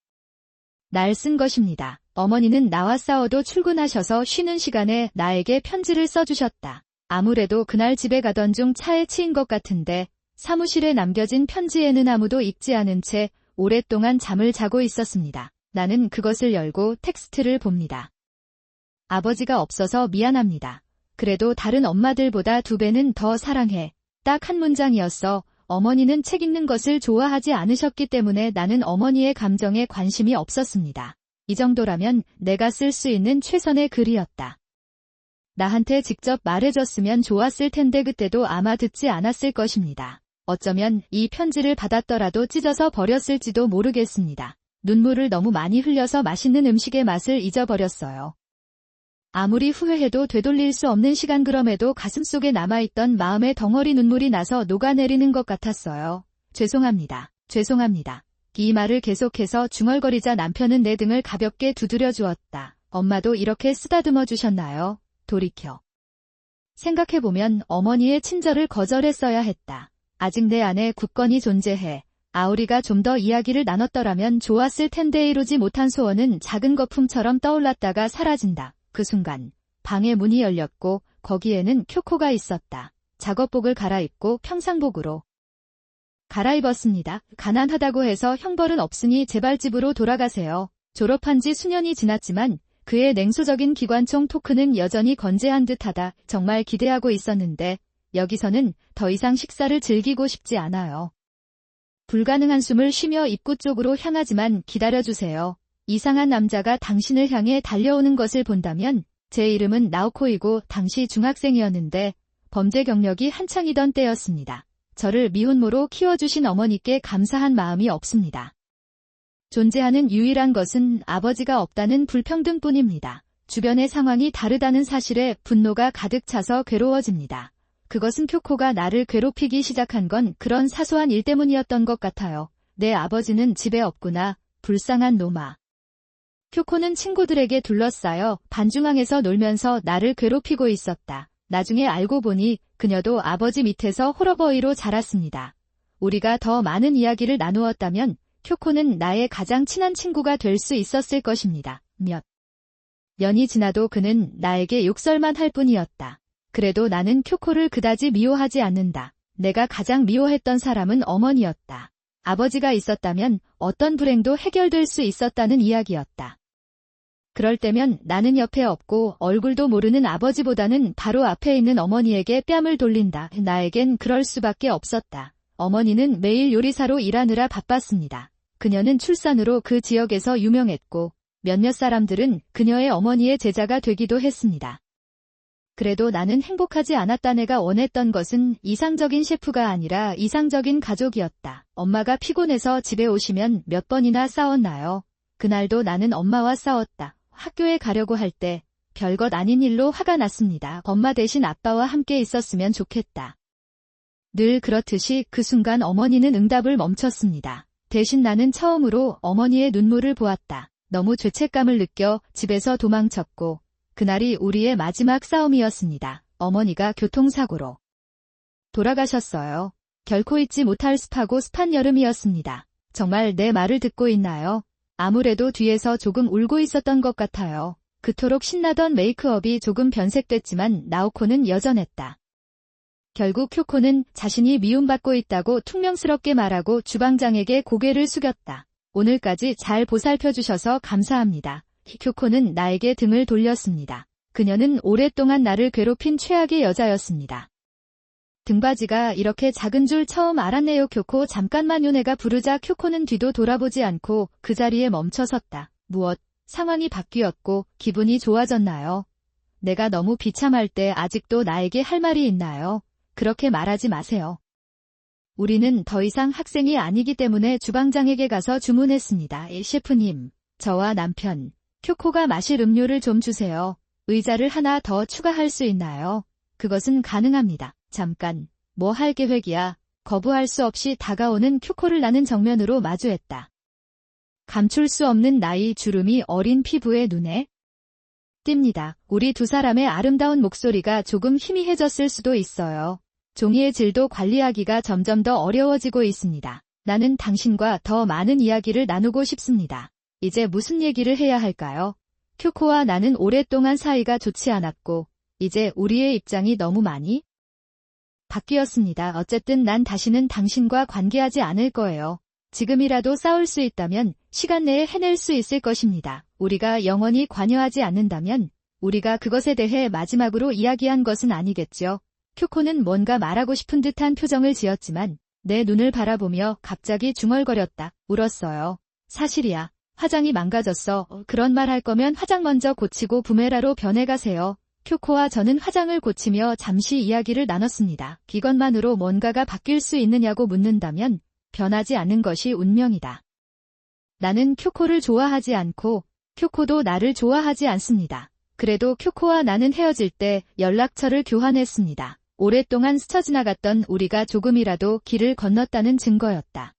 날 쓴 것입니다. 어머니는 나와 싸워도 출근하셔서 쉬는 시간에 나에게 편지를 써주셨다. 아무래도 그날 집에 가던 중 차에 치인 것 같은데 사무실에 남겨진 편지에는 아무도 읽지 않은 채 오랫동안 잠을 자고 있었습니다. 나는 그것을 열고 텍스트를 봅니다. 아버지가 없어서 미안합니다. 그래도 다른 엄마들보다 2배는 더 사랑해. 딱 한 문장이었어. 어머니는 책 읽는 것을 좋아하지 않으셨기 때문에 나는 어머니의 감정에 관심이 없었습니다. 이 정도라면 내가 쓸 수 있는 최선의 글이었다. 나한테 직접 말해줬으면 좋았을 텐데 그때도 아마 듣지 않았을 것입니다. 어쩌면 이 편지를 받았더라도 찢어서 버렸을지도 모르겠습니다. 눈물을 너무 많이 흘려서 맛있는 음식의 맛을 잊어버렸어요. 아무리 후회해도 되돌릴 수 없는 시간 그럼에도 가슴속에 남아있던 마음의 덩어리 눈물이 나서 녹아내리는 것 같았어요. 죄송합니다. 죄송합니다. 이 말을 계속해서 중얼거리자 남편은 내 등을 가볍게 두드려 주었다. 엄마도 이렇게 쓰다듬어 주셨나요? 돌이켜 생각해보면 어머니의 친절을 거절했어야 했다. 아직 내 안에 굳건히 존재해. 아우리가 좀 더 이야기를 나눴더라면 좋았을 텐데 이루지 못한 소원은 작은 거품처럼 떠올랐다가 사라진다. 그 순간 방의 문이 열렸고 거기에는 쿄코가 있었다. 작업복을 갈아입고 평상복으로 갈아입었습니다. 가난하다고 해서 형벌은 없으니 제발 집으로 돌아가세요. 졸업한 지 수년이 지났지만 그의 냉소적인 기관총 토크는 여전히 건재한 듯하다. 정말 기대하고 있었는데 여기서는 더 이상 식사를 즐기고 싶지 않아요. 불가능한 숨을 쉬며 입구 쪽으로 향하지만 기다려주세요. 이상한 남자가 당신을 향해 달려오는 것을 본다면 제 이름은 나오코이고 당시 중학생이었는데 범죄 경력이 한창이던 때였습니다. 저를 미혼모로 키워주신 어머니께 감사한 마음이 없습니다. 존재하는 유일한 것은 아버지가 없다는 불평등뿐입니다. 주변의 상황이 다르다는 사실에 분노가 가득 차서 괴로워집니다. 그것은 쿄코가 나를 괴롭히기 시작한 건 그런 사소한 일 때문이었던 것 같아요. 내 아버지는 집에 없구나. 불쌍한 놈아. 쿄코는 친구들에게 둘러싸여 반중앙에서 놀면서 나를 괴롭히고 있었다. 나중에 알고 보니 그녀도 아버지 밑에서 홀어버이로 자랐습니다. 우리가 더 많은 이야기를 나누었다면 쿄코는 나의 가장 친한 친구가 될 수 있었을 것입니다. 몇 년이 지나도 그는 나에게 욕설만 할 뿐이었다. 그래도 나는 쿄코를 그다지 미워하지 않는다. 내가 가장 미워했던 사람은 어머니였다. 아버지가 있었다면 어떤 불행도 해결될 수 있었다는 이야기였다. 그럴 때면 나는 옆에 없고 얼굴도 모르는 아버지보다는 바로 앞에 있는 어머니에게 뺨을 돌린다. 나에겐 그럴 수밖에 없었다. 어머니는 매일 요리사로 일하느라 바빴습니다. 그녀는 출산으로 그 지역에서 유명했고 몇몇 사람들은 그녀의 어머니의 제자가 되기도 했습니다. 그래도 나는 행복하지 않았다. 내가 원했던 것은 이상적인 셰프가 아니라 이상적인 가족이었다. 엄마가 피곤해서 집에 오시면 몇 번이나 싸웠나요? 그날도 나는 엄마와 싸웠다. 학교에 가려고 할 때 별것 아닌 일로 화가 났습니다. 엄마 대신 아빠와 함께 있었으면 좋겠다. 늘 그렇듯이 그 순간 어머니는 응답을 멈췄습니다. 대신 나는 처음으로 어머니의 눈물을 보았다. 너무 죄책감을 느껴 집에서 도망쳤고 그날이 우리의 마지막 싸움이었습니다. 어머니가 교통사고로 돌아가셨어요. 결코 잊지 못할 습하고 습한 여름이었습니다. 정말 내 말을 듣고 있나요? 아무래도 뒤에서 조금 울고 있었던 것 같아요. 그토록 신나던 메이크업이 조금 변색됐지만 나오코는 여전했다. 결국 쿄코는 자신이 미움받고 있다고 퉁명스럽게 말하고 주방장에게 고개를 숙였다. 오늘까지 잘 보살펴주셔서 감사합니다. 쿄코는 나에게 등을 돌렸습니다. 그녀는 오랫동안 나를 괴롭힌 최악의 여자였습니다. 등받이가 이렇게 작은 줄 처음 알았네요. 쿄코 잠깐만 요네가 부르자 쿄코는 뒤도 돌아보지 않고 그 자리에 멈춰섰다. 무엇? 상황이 바뀌었고 기분이 좋아졌나요? 내가 너무 비참할 때 아직도 나에게 할 말이 있나요? 그렇게 말하지 마세요. 우리는 더 이상 학생이 아니기 때문에 주방장에게 가서 주문했습니다. 셰프님, 저와 남편, 쿄코가 마실 음료를 좀 주세요. 의자를 하나 더 추가할 수 있나요? 그것은 가능합니다. 잠깐, 뭐 할 계획이야? 거부할 수 없이 다가오는 쿄코를 나는 정면으로 마주했다. 감출 수 없는 나이 주름이 어린 피부에 눈에 띕니다. 우리 두 사람의 아름다운 목소리가 조금 희미해졌을 수도 있어요. 종이의 질도 관리하기가 점점 더 어려워지고 있습니다. 나는 당신과 더 많은 이야기를 나누고 싶습니다. 이제 무슨 얘기를 해야 할까요? 쿄코와 나는 오랫동안 사이가 좋지 않았고 이제 우리의 입장이 너무 많이 바뀌었습니다. 어쨌든 난 다시는 당신과 관계하지 않을 거예요. 지금이라도 싸울 수 있다면 시간 내에 해낼 수 있을 것입니다. 우리가 영원히 관여하지 않는다면 우리가 그것에 대해 마지막으로 이야기한 것은 아니겠죠. 쿄코는 뭔가 말하고 싶은 듯한 표정을 지었지만 내 눈을 바라보며 갑자기 중얼거렸다. 울었어요. 사실이야. 화장이 망가졌어. 그런 말 할 거면 화장 먼저 고치고 부메라로 변해가세요. 쿄코와 저는 화장을 고치며 잠시 이야기를 나눴습니다. 이것만으로 뭔가가 바뀔 수 있느냐고 묻는다면 변하지 않는 것이 운명이다. 나는 쿄코를 좋아하지 않고 쿄코도 나를 좋아하지 않습니다. 그래도 쿄코와 나는 헤어질 때 연락처를 교환했습니다. 오랫동안 스쳐 지나갔던 우리가 조금이라도 길을 건넜다는 증거였다.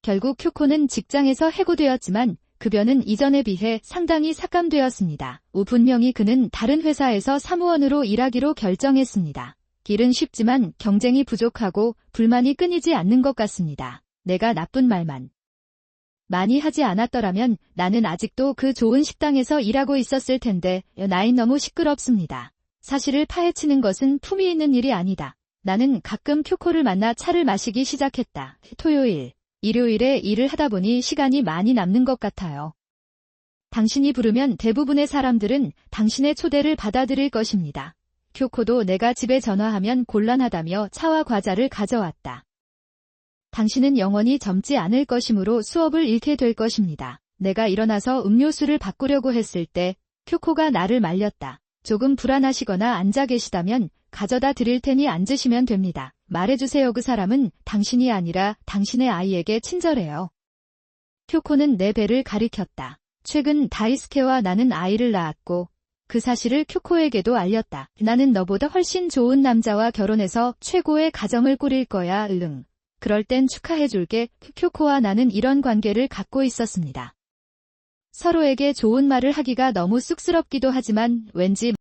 결국 쿄코는 직장에서 해고되었지만 급여는 이전에 비해 상당히 삭감되었습니다. 분명히 그는 다른 회사에서 사무원으로 일하기로 결정했습니다. 길은 쉽지만 경쟁이 부족하고 불만이 끊이지 않는 것 같습니다. 내가 나쁜 말만 많이 하지 않았더라면 나는 아직도 그 좋은 식당에서 일하고 있었을 텐데 나인 너무 시끄럽습니다. 사실을 파헤치는 것은 품위 있는 일이 아니다. 나는 가끔 쿄코를 만나 차를 마시기 시작했다. 토요일, 일요일에 일을 하다 보니 시간이 많이 남는 것 같아요. 당신이 부르면 대부분의 사람들은 당신의 초대를 받아들일 것입니다. 쿄코도 내가 집에 전화하면 곤란하다며 차와 과자를 가져왔다. 당신은 영원히 젊지 않을 것이므로 수업을 잃게 될 것입니다. 내가 일어나서 음료수를 바꾸려고 했을 때 쿄코가 나를 말렸다. 조금 불안하시거나 앉아 계시다면 가져다 드릴 테니 앉으시면 됩니다. 말해주세요. 그 사람은 당신이 아니라 당신의 아이에게 친절해요. 쿄코는 내 배를 가리켰다. 최근 다이스케와 나는 아이를 낳았고 그 사실을 쿄코에게도 알렸다. 나는 너보다 훨씬 좋은 남자와 결혼해서 최고의 가정을 꾸릴 거야. 응. 그럴 땐 축하해줄게. 쿄코와 나는 이런 관계를 갖고 있었습니다. 서로에게 좋은 말을 하기가 너무 쑥스럽기도 하지만 왠지